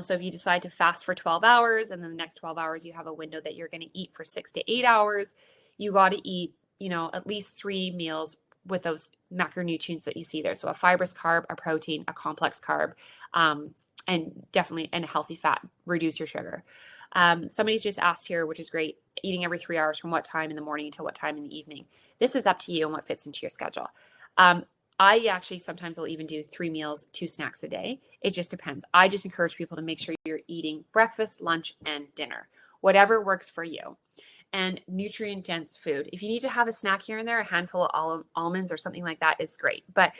So if you decide to fast for 12 hours and then the next 12 hours you have a window that you're going to eat for 6 to 8 hours, you got to eat, at least 3 meals with those macronutrients that you see there. So a fibrous carb, a protein, a complex carb, and definitely a healthy fat. Reduce your sugar. Somebody's just asked here, which is great, eating every 3 hours from what time in the morning until what time in the evening. This is up to you and what fits into your schedule. I actually sometimes will even do 3 meals, 2 snacks a day. It just depends. I just encourage people to make sure you're eating breakfast, lunch, and dinner, whatever works for you. And nutrient dense food. If you need to have a snack here and there, a handful of almonds or something like that is great. But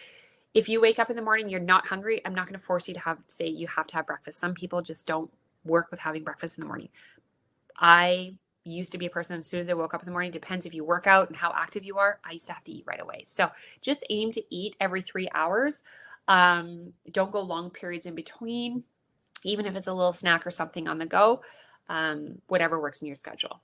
if you wake up in the morning, you're not hungry, I'm not going to force you to say you have to have breakfast. Some people just don't work with having breakfast in the morning. I used to be a person, as soon as I woke up in the morning, depends if you work out and how active you are, I used to have to eat right away. So just aim to eat every 3 hours. Don't go long periods in between, even if it's a little snack or something on the go, whatever works in your schedule.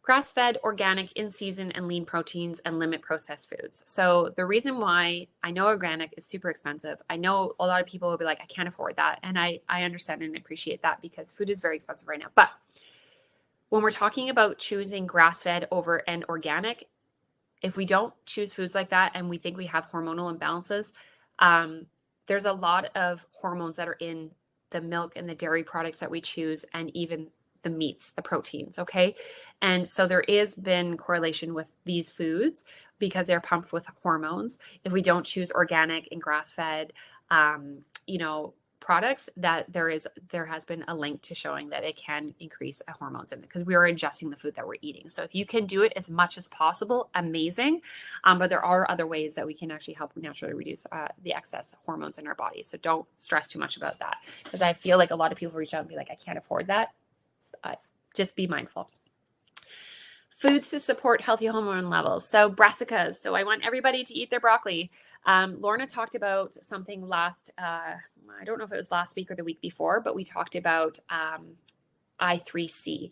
Grass-fed, organic, in-season, and lean proteins, and limit processed foods. So the reason why I know organic is super expensive, I know a lot of people will be like, I can't afford that. And I understand and appreciate that, because food is very expensive right now. But when we're talking about choosing grass-fed over an organic, if we don't choose foods like that and we think we have hormonal imbalances, there's a lot of hormones that are in the milk and the dairy products that we choose, and even the meats, the proteins. Okay. And so there is been correlation with these foods because they're pumped with hormones. If we don't choose organic and grass-fed, products, that there has been a link to showing that it can increase hormones in it, because we are ingesting the food that we're eating. So if you can do it as much as possible, amazing. But there are other ways that we can actually help naturally reduce the excess hormones in our body. So don't stress too much about that, because I feel like a lot of people reach out and be like, I can't afford that. Just be mindful. Foods to support healthy hormone levels. So brassicas. So I want everybody to eat their broccoli. Lorna talked about something I don't know if it was last week or the week before, but we talked about I3C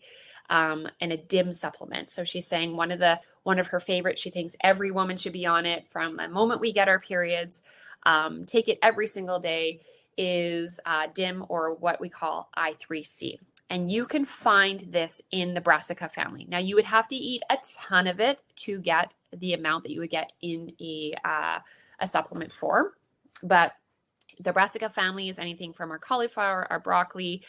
and a DIM supplement. So she's saying one of her favorites, she thinks every woman should be on it from the moment we get our periods. Take it every single day, is DIM, or what we call I3C. And you can find this in the brassica family. Now, you would have to eat a ton of it to get the amount that you would get in a supplement form. But the brassica family is anything from our cauliflower, our broccoli,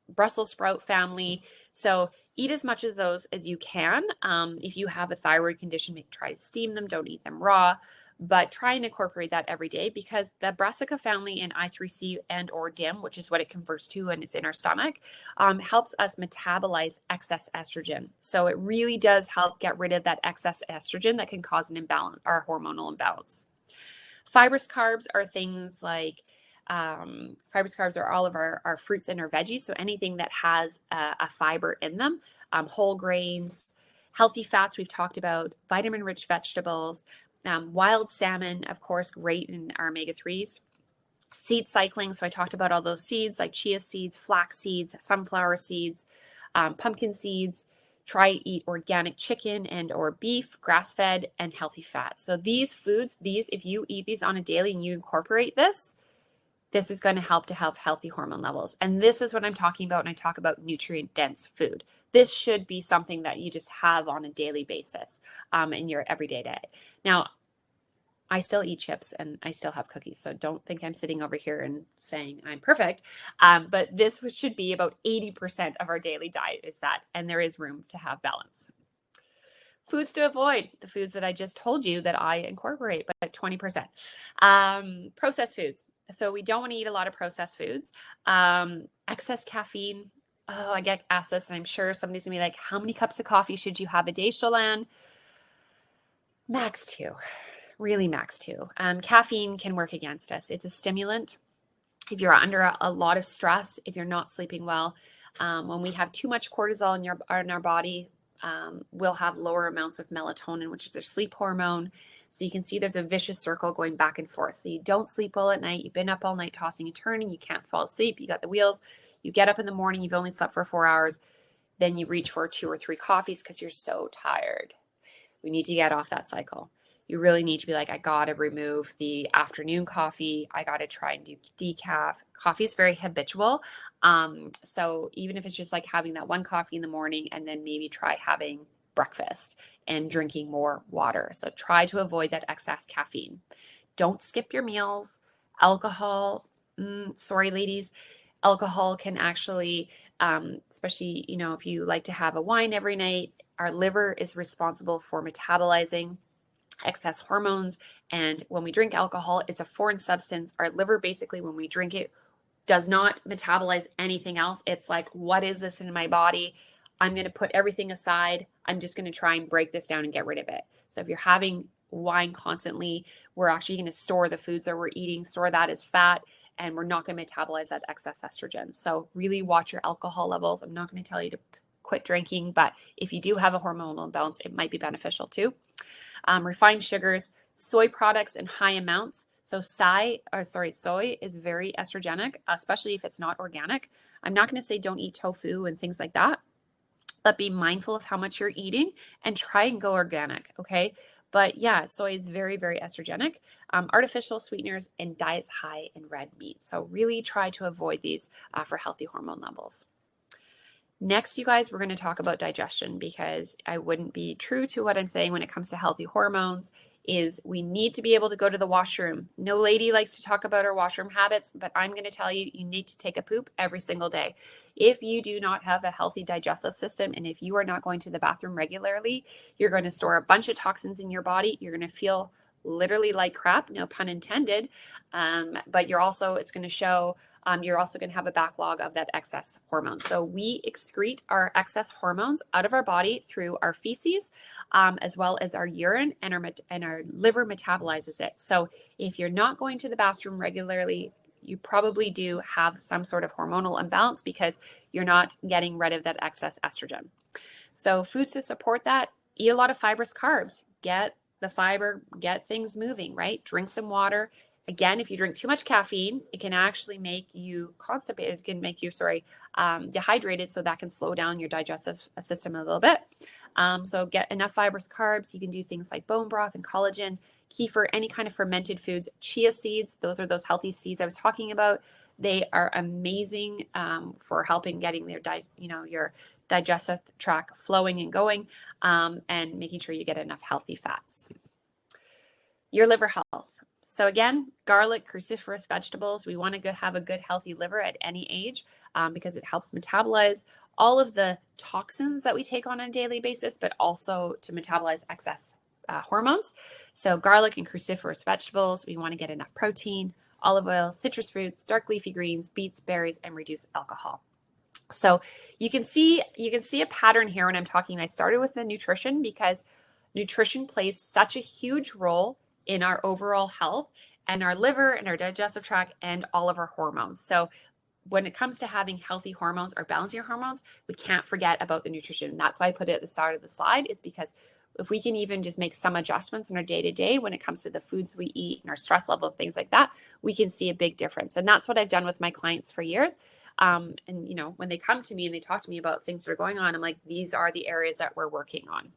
Brussels sprout family. So eat as much of those as you can. If you have a thyroid condition, try to steam them. Don't eat them raw, but try and incorporate that every day, because the brassica family in I3C and or DIM, which is what it converts to and it's in our stomach, helps us metabolize excess estrogen. So it really does help get rid of that excess estrogen that can cause an imbalance, our hormonal imbalance. Fibrous carbs are things like fibrous carbs are all of our fruits and our veggies. So anything that has a fiber in them, whole grains, healthy fats we've talked about, vitamin-rich vegetables, wild salmon, of course, great in our omega-3s. Seed cycling, so I talked about all those seeds like chia seeds, flax seeds, sunflower seeds, pumpkin seeds. Try to eat organic chicken and or beef, grass-fed, and healthy fats. So these foods, if you eat these on a daily and you incorporate this is going to help to have healthy hormone levels. And this is what I'm talking about when I talk about nutrient-dense food. This should be something that you just have on a daily basis in your everyday day. Now, I still eat chips and I still have cookies, so don't think I'm sitting over here and saying I'm perfect. But this should be about 80% of our daily diet is that, and there is room to have balance. Foods to avoid, the foods that I just told you that I incorporate, but 20%. Processed foods. So we don't want to eat a lot of processed foods. Excess caffeine. Oh, I get asked this, and I'm sure somebody's going to be like, how many cups of coffee should you have a day, Shalane? Max 2. Really max 2. Caffeine can work against us. It's a stimulant. If you're under a lot of stress, if you're not sleeping well, when we have too much cortisol in our body, we'll have lower amounts of melatonin, which is our sleep hormone. So you can see there's a vicious circle going back and forth. So you don't sleep well at night. You've been up all night tossing and turning. You can't fall asleep. You got the wheels. You get up in the morning. You've only slept for 4 hours. Then you reach for 2 or 3 coffees because you're so tired. We need to get off that cycle. You really need to be like, I got to remove the afternoon coffee. I got to try and do decaf. Coffee is very habitual. So even if it's just like having that one coffee in the morning and then maybe try having breakfast and drinking more water. So try to avoid that excess caffeine. Don't skip your meals. Alcohol, sorry, ladies, alcohol can actually, especially, if you like to have a wine every night, our liver is responsible for metabolizing excess hormones. And when we drink alcohol, it's a foreign substance. Our liver basically, when we drink it, does not metabolize anything else. It's like, what is this in my body? I'm going to put everything aside. I'm just going to try and break this down and get rid of it. So if you're having wine constantly, we're actually going to store the foods that we're eating, store that as fat, and we're not going to metabolize that excess estrogen. So really watch your alcohol levels. I'm not going to tell you to quit drinking, but if you do have a hormonal imbalance, it might be beneficial too. Refined sugars, soy products in high amounts. So soy is very estrogenic, especially if it's not organic. I'm not going to say don't eat tofu and things like that, but be mindful of how much you're eating and try and go organic, okay? But yeah, soy is very, very estrogenic. Artificial sweeteners and diets high in red meat. So really try to avoid these for healthy hormone levels. Next, you guys, we're going to talk about digestion, because I wouldn't be true to what I'm saying when it comes to healthy hormones. Is we need to be able to go to the washroom. No lady likes to talk about her washroom habits, but I'm going to tell you, you need to take a poop every single day. If you do not have a healthy digestive system, and if you are not going to the bathroom regularly, you're going to store a bunch of toxins in your body. You're going to feel literally like crap, no pun intended. But it's going to show, you're also going to have a backlog of that excess hormone. So we excrete our excess hormones out of our body through our feces, as well as our urine, and our liver metabolizes it. So if you're not going to the bathroom regularly, you probably do have some sort of hormonal imbalance because you're not getting rid of that excess estrogen. So foods to support that: eat a lot of fibrous carbs, get the fiber, get things moving, right? Drink some water. Again, if you drink too much caffeine, it can actually make you constipated. It can make you, dehydrated. So that can slow down your digestive system a little bit. So get enough fibrous carbs. You can do things like bone broth and collagen, kefir, any kind of fermented foods, chia seeds. Those are those healthy seeds I was talking about. They are amazing for helping getting your digestive tract flowing and going, and making sure you get enough healthy fats. Your liver health. So again, garlic, cruciferous vegetables. We want to have a good, healthy liver at any age because it helps metabolize all of the toxins that we take on a daily basis, but also to metabolize excess hormones. So garlic and cruciferous vegetables. We want to get enough protein, olive oil, citrus fruits, dark leafy greens, beets, berries, and reduce alcohol. So you can see a pattern here when I'm talking. I started with the nutrition because nutrition plays such a huge role in our overall health and our liver and our digestive tract and all of our hormones. So when it comes to having healthy hormones or balancing your hormones, we can't forget about the nutrition. And that's why I put it at the start of the slide, is because if we can even just make some adjustments in our day-to-day when it comes to the foods we eat and our stress level and things like that, we can see a big difference. And that's what I've done with my clients for years. And when they come to me and they talk to me about things that are going on, I'm like, these are the areas that we're working on.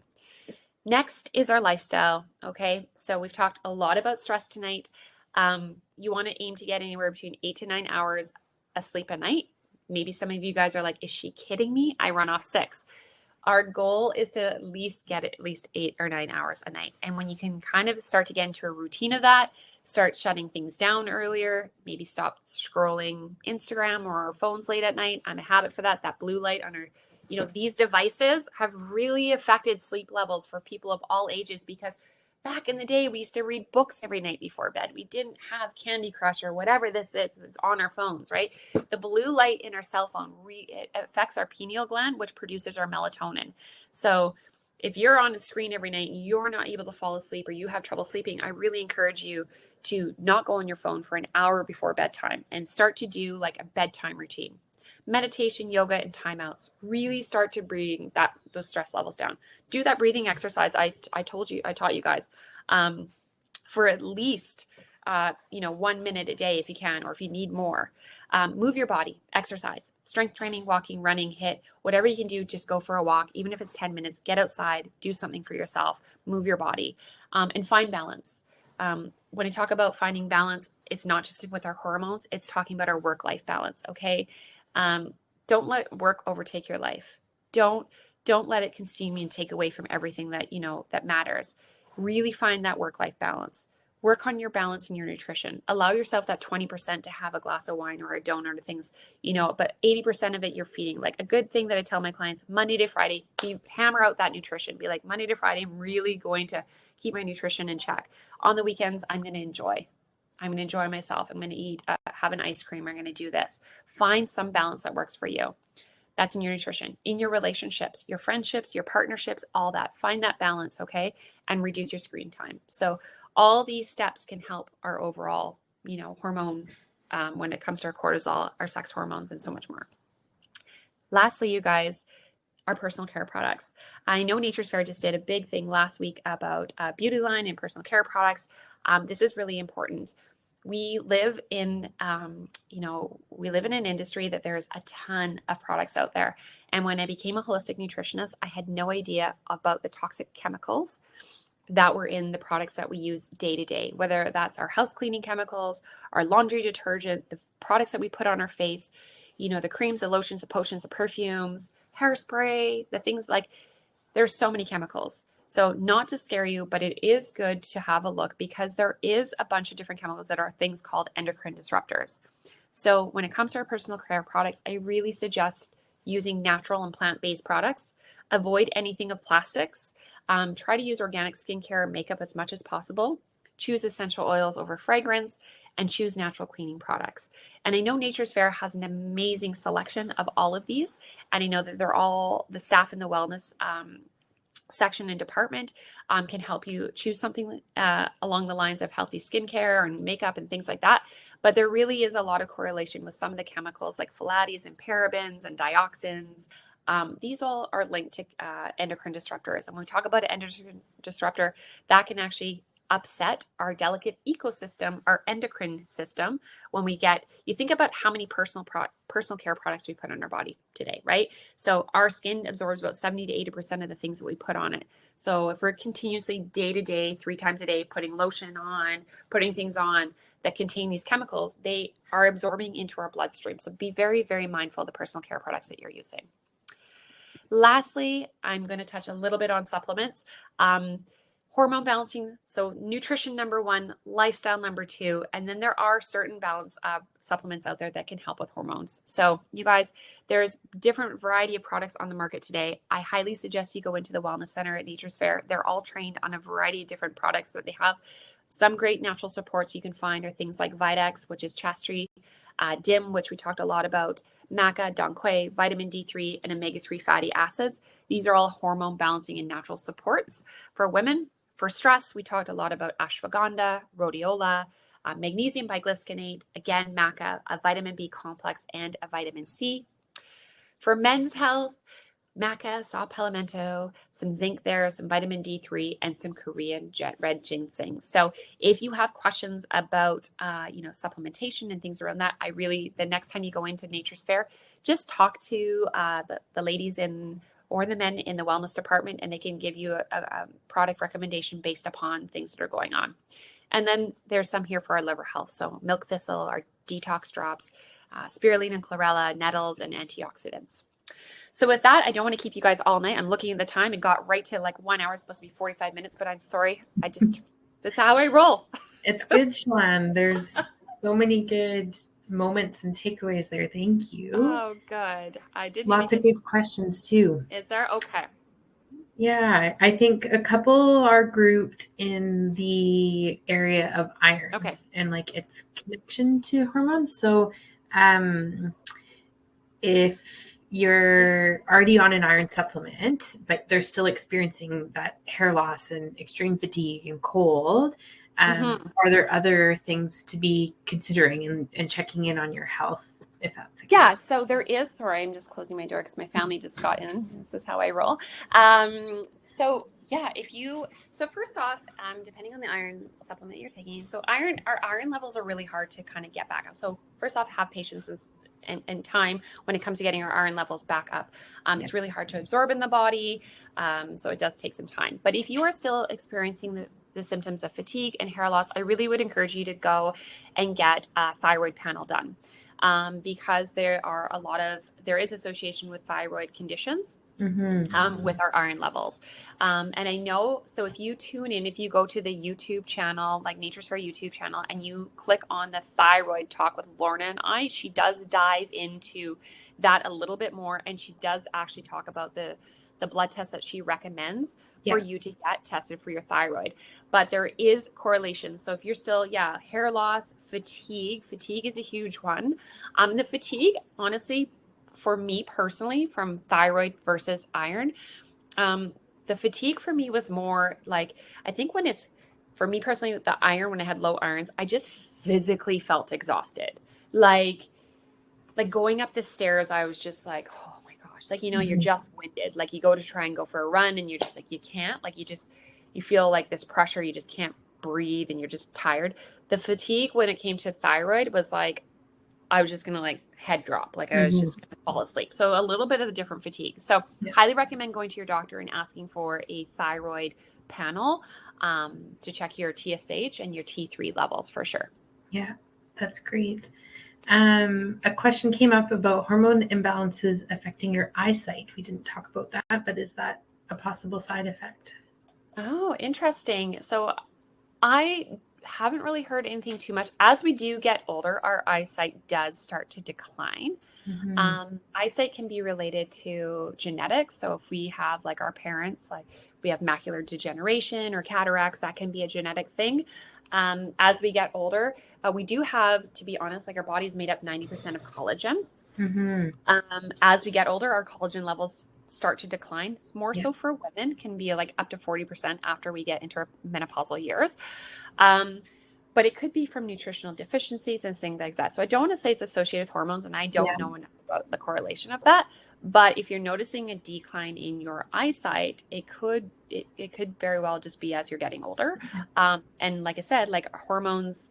Next is our lifestyle. Okay. So we've talked a lot about stress tonight. You want to aim to get anywhere between 8 to 9 hours of sleep a night. Maybe some of you guys are like, is she kidding me? I run off 6. Our goal is to at least get at least 8 or 9 hours a night. And when you can kind of start to get into a routine of that, start shutting things down earlier, maybe stop scrolling Instagram or our phones late at night. I'm a habit for that. That blue light on our, these devices have really affected sleep levels for people of all ages, because back in the day, we used to read books every night before bed. We didn't have Candy Crush or whatever this is that's on our phones, right? The blue light in our cell phone, it affects our pineal gland, which produces our melatonin. So if you're on a screen every night and you're not able to fall asleep or you have trouble sleeping, I really encourage you to not go on your phone for an hour before bedtime and start to do like a bedtime routine. Meditation, yoga, and timeouts really start to bring those stress levels down. Do that breathing exercise I taught you guys for at least 1 minute a day if you can, or if you need more. Move your body, exercise, strength training, walking, running, HIIT, whatever you can do. Just go for a walk, even if it's 10 minutes. Get outside, do something for yourself, move your body, and find balance. When I talk about finding balance, it's not just with our hormones, it's talking about our work-life balance, okay? Don't let work overtake your life. Don't let it consume you and take away from everything that, that matters. Really find that work-life balance. Work on your balance and your nutrition. Allow yourself that 20% to have a glass of wine or a donut or things, but 80% of it you're feeding. Like a good thing that I tell my clients, Monday to Friday, hammer out that nutrition. Be like, Monday to Friday, I'm really going to keep my nutrition in check. On the weekends, I'm going to enjoy myself. I'm going to eat, have an ice cream. I'm going to do this. Find some balance that works for you. That's in your nutrition, in your relationships, your friendships, your partnerships, all that. Find that balance, okay? And reduce your screen time. So all these steps can help our overall, hormone when it comes to our cortisol, our sex hormones, and so much more. Lastly, you guys, our personal care products. I know Nature's Fair just did a big thing last week about beauty line and personal care products. This is really important. We live in, an industry that there's a ton of products out there. And when I became a holistic nutritionist, I had no idea about the toxic chemicals that were in the products that we use day to day, whether that's our house cleaning chemicals, our laundry detergent, the products that we put on our face, the creams, the lotions, the potions, the perfumes, hairspray, the things like, there's so many chemicals. So not to scare you, but it is good to have a look, because there is a bunch of different chemicals that are things called endocrine disruptors. So when it comes to our personal care products, I really suggest using natural and plant-based products. Avoid anything of plastics. Try to use organic skincare and makeup as much as possible. Choose essential oils over fragrance, and choose natural cleaning products. And I know Nature's Fair has an amazing selection of all of these. And I know that they're all, the staff in the wellness section and department can help you choose something along the lines of healthy skincare and makeup and things like that. But there really is a lot of correlation with some of the chemicals like phthalates and parabens and dioxins. These all are linked to endocrine disruptors. And when we talk about an endocrine disruptor, that can actually upset our delicate ecosystem, our endocrine system. When you think about how many personal care products we put on our body today, right? So our skin absorbs about 70 to 80% of the things that we put on it. So if we're continuously day to day, 3 times a day, putting lotion on, putting things on that contain these chemicals, they are absorbing into our bloodstream. So be very, very mindful of the personal care products that you're using. Lastly, I'm going to touch a little bit on supplements. hormone balancing. So nutrition number one, lifestyle number two, and then there are certain balance supplements out there that can help with hormones. So you guys, there's different variety of products on the market today. I highly suggest you go into the Wellness Center at Nature's Fair. They're all trained on a variety of different products that they have. Some great natural supports you can find are things like Vitex, which is chastity, DIM, which we talked a lot about, maca, donquay, vitamin D3, and omega-3 fatty acids. These are all hormone balancing and natural supports for women. For stress, we talked a lot about ashwagandha, rhodiola, magnesium biglycinate, again, maca, a vitamin B complex, and a vitamin C. For men's health, maca, saw palmetto, some zinc there, some vitamin D3, and some Korean red ginseng. So if you have questions about, supplementation and things around that, the next time you go into Nature's Fair, just talk to the ladies or the men in the wellness department, and they can give you a product recommendation based upon things that are going on. And then there's some here for our liver health. So milk thistle, our detox drops, spirulina and chlorella, nettles, and antioxidants. So with that, I don't want to keep you guys all night. I'm looking at the time. It got right to like 1 hour. It's supposed to be 45 minutes, but I'm sorry. That's how I roll. It's good, Shalane. There's so many good moments and takeaways there. Thank you. Oh, good. I didn't. Lots of good questions too. Is there? Okay. Yeah, I think a couple are grouped in the area of iron. Okay. And like its connection to hormones. So, if you're already on an iron supplement, but they're still experiencing that hair loss and extreme fatigue and cold, are there other things to be considering and checking in on your health, if that's the case? Yeah, so there is, sorry, I'm just closing my door because my family just got in. This is how I roll. So first off, depending on the iron supplement you're taking, so our iron levels are really hard to kind of get back up. So first off, have patience and time when it comes to getting our iron levels back up. It's really hard to absorb in the body, so it does take some time. But if you are still experiencing the symptoms of fatigue and hair loss, I really would encourage you to go and get a thyroid panel done, because there is association with thyroid conditions with our iron levels. And I know, so if you go to the YouTube channel, like Nature's Fair YouTube channel, and you click on the thyroid talk with Lorna and I, she does dive into that a little bit more. And she does actually talk about the blood test that she recommends for you to get tested for your thyroid. But there is correlation. So if you're still, hair loss, fatigue is a huge one. The fatigue, honestly, for me personally, from thyroid versus iron, the fatigue for me was more like, I think for me personally, the iron, when I had low irons, I just physically felt exhausted. Like going up the stairs, I was just like, oh my gosh, like, you're just winded. Like you go to try and go for a run and you're just like, you can't, like you feel like this pressure, you just can't breathe and you're just tired. The fatigue when it came to thyroid was like, I was just going to like head drop. Like I was just going to fall asleep. So a little bit of a different fatigue. So highly recommend going to your doctor and asking for a thyroid panel to check your TSH and your T3 levels for sure. Yeah, that's great. A question came up about hormone imbalances affecting your eyesight. We didn't talk about that, but is that a possible side effect? Oh, interesting. So I haven't really heard anything too much. As we do get older, our eyesight does start to decline. Eyesight can be related to genetics. So if we have like our parents, like we have macular degeneration or cataracts, that can be a genetic thing. As we get older, we do have, to be honest, like our body is made up 90% of collagen. As we get older, our collagen levels start to decline. More so for women, can be like up to 40% after we get into our menopausal years. But it could be from nutritional deficiencies and things like that. So I don't want to say it's associated with hormones, and I don't know enough about the correlation of that. But if you're noticing a decline in your eyesight, it could very well just be as you're getting older. And like I said, like hormones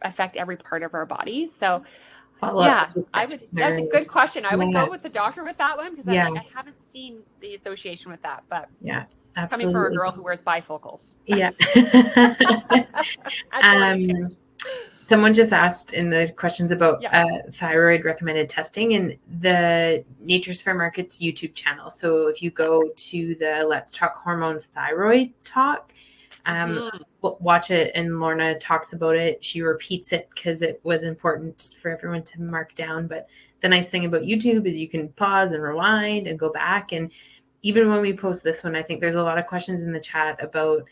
affect every part of our body. So that's a good question. I would go with the doctor with that one, because I haven't seen the association with that. But absolutely. Coming from a girl who wears bifocals. Someone just asked in the questions about thyroid recommended testing and the Nature's Fair Markets YouTube channel. So if you go to the Let's Talk Hormones Thyroid Talk, Mhm. Watch it, and Lorna talks about it. She repeats it because it was important for everyone to mark down. But the nice thing about YouTube is you can pause and rewind and go back. And even when we post this one, I think there's a lot of questions in the chat about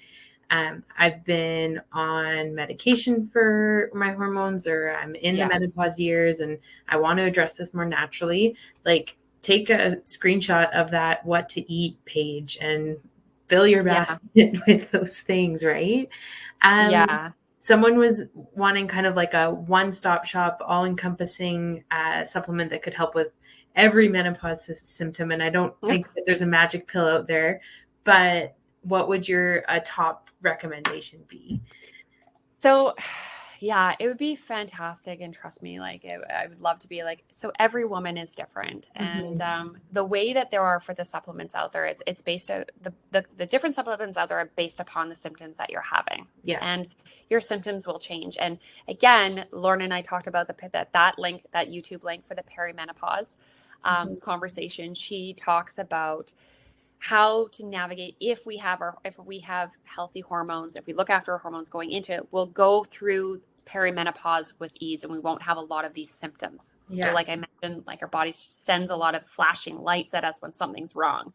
I've been on medication for my hormones, or I'm in the menopause years and I want to address this more naturally. Like, take a screenshot of that what to eat page and fill your basket with those things, right? Someone was wanting kind of like a one-stop shop, all-encompassing supplement that could help with every menopause symptom. And I don't think that there's a magic pill out there, but what would your top recommendation be? So, yeah, it would be fantastic. And trust me, like I would love to be like, so every woman is different. And the way that there are for the supplements out there, it's based on the different supplements out there are based upon the symptoms that you're having. Yeah. And your symptoms will change. And again, Lorna and I talked about that link, that YouTube link for the perimenopause conversation. She talks about how to navigate if we have healthy hormones, if we look after our hormones going into it, we'll go through perimenopause with ease and we won't have a lot of these symptoms. So like I mentioned, like our body sends a lot of flashing lights at us when something's wrong.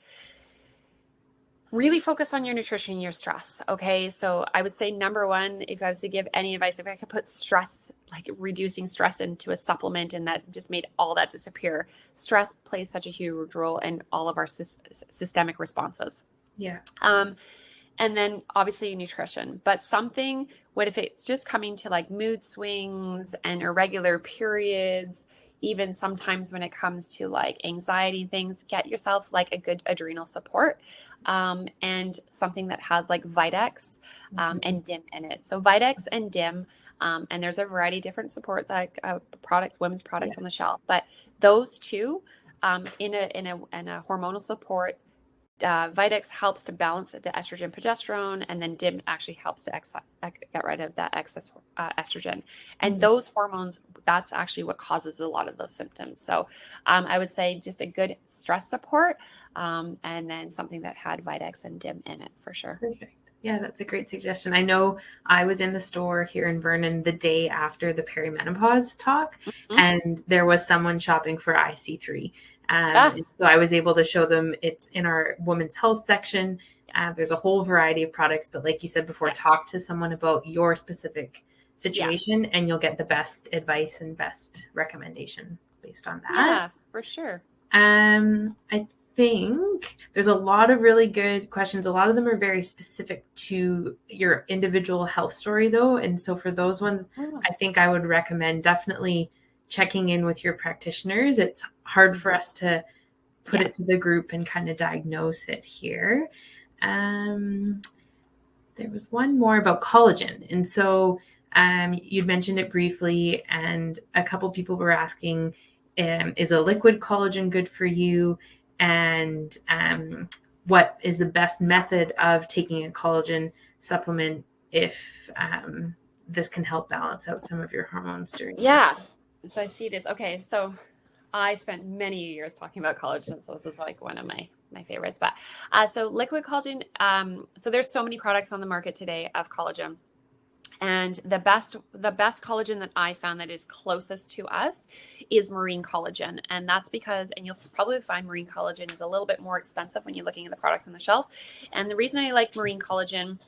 Really focus on your nutrition and your stress. Okay. So I would say number one, if I was to give any advice, if I could put stress, like reducing stress into a supplement and that just made all that disappear, stress plays such a huge role in all of our systemic responses. Yeah. And then obviously nutrition, but something, what if it's just coming to like mood swings and irregular periods, even sometimes when it comes to like anxiety things, get yourself like a good adrenal support and something that has like Vitex and DIM in it. So Vitex and DIM, and there's a variety of different support like products, women's products on the shelf, but those two in a hormonal support, Vitex helps to balance the estrogen progesterone, and then DIM actually helps to get rid of that excess estrogen. And those hormones, that's actually what causes a lot of those symptoms. So I would say just a good stress support and then something that had Vitex and DIM in it for sure. Perfect. Yeah, that's a great suggestion. I know I was in the store here in Vernon the day after the perimenopause talk, and there was someone shopping for IC3. So I was able to show them it's in our women's health section. There's a whole variety of products, but like you said before, talk to someone about your specific situation and you'll get the best advice and best recommendation based on that. Yeah, for sure. I think there's a lot of really good questions. A lot of them are very specific to your individual health story though. And so for those ones, I think I would recommend definitely checking in with your practitioners. It's hard for us to put it to the group and kind of diagnose it here. There was one more about collagen. And so you'd mentioned it briefly, and a couple people were asking, is a liquid collagen good for you? And what is the best method of taking a collagen supplement if this can help balance out some of your hormones during So I see this. Okay, so I spent many years talking about collagen, so this is like one of my favorites. But so liquid collagen, so there's so many products on the market today of collagen. And the best collagen that I found that is closest to us is marine collagen. And that's because, and you'll probably find marine collagen is a little bit more expensive when you're looking at the products on the shelf. And the reason I like marine collagen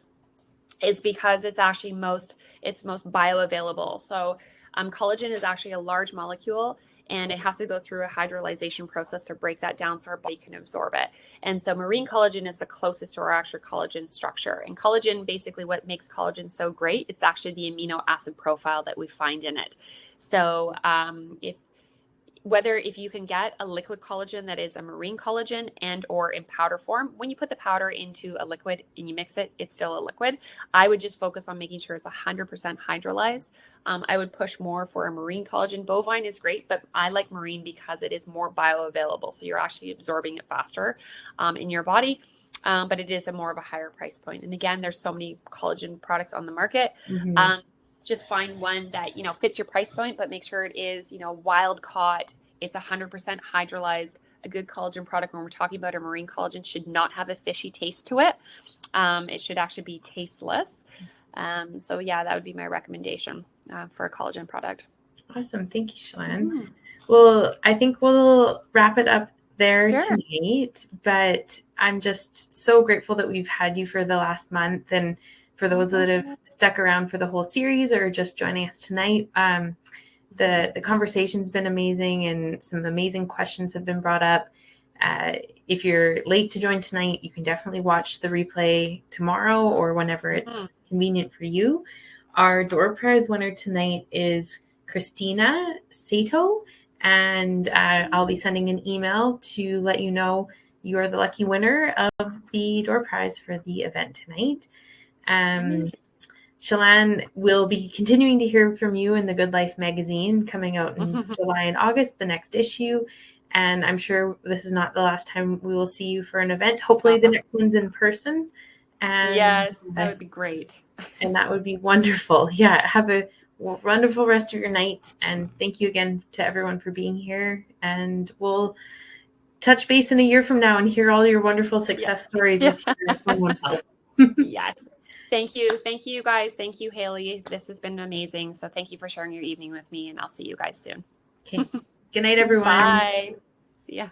is because it's actually most bioavailable. So collagen is actually a large molecule, and it has to go through a hydrolyzation process to break that down so our body can absorb it. And so marine collagen is the closest to our actual collagen structure. And collagen, basically what makes collagen so great, it's actually the amino acid profile that we find in it. So if you can get a liquid collagen that is a marine collagen and or in powder form, when you put the powder into a liquid and you mix it, it's still a liquid. I would just focus on making sure it's 100% hydrolyzed. I would push more for a marine collagen. Bovine is great, but I like marine because it is more bioavailable. So you're actually absorbing it faster in your body. But it is more of a higher price point. And again, there's so many collagen products on the market. Just find one that, fits your price point, but make sure it is, wild caught. It's 100% hydrolyzed. A good collagen product when we're talking about a marine collagen should not have a fishy taste to it. It should actually be tasteless. So yeah, that would be my recommendation for a collagen product. Awesome. Thank you, Shalane. Well, I think we'll wrap it up there tonight, but I'm just so grateful that we've had you for the last month, and for those that have stuck around for the whole series or just joining us tonight. The conversation's been amazing, and some amazing questions have been brought up. If you're late to join tonight, you can definitely watch the replay tomorrow or whenever it's convenient for you. Our door prize winner tonight is Christina Sato, and I'll be sending an email to let you know you are the lucky winner of the door prize for the event tonight. Shalane, will be continuing to hear from you in the Good Life magazine coming out in July and August, the next issue. And I'm sure this is not the last time we will see you for an event. Hopefully the next one's in person. And yes, that would be great. And that would be wonderful. Yeah, have a wonderful rest of your night. And thank you again to everyone for being here. And we'll touch base in a year from now and hear all your wonderful success stories with your hormone health. Yes. Thank you. Thank you, guys. Thank you, Haley. This has been amazing. So thank you for sharing your evening with me, and I'll see you guys soon. Okay. Good night, everyone. Bye. See ya.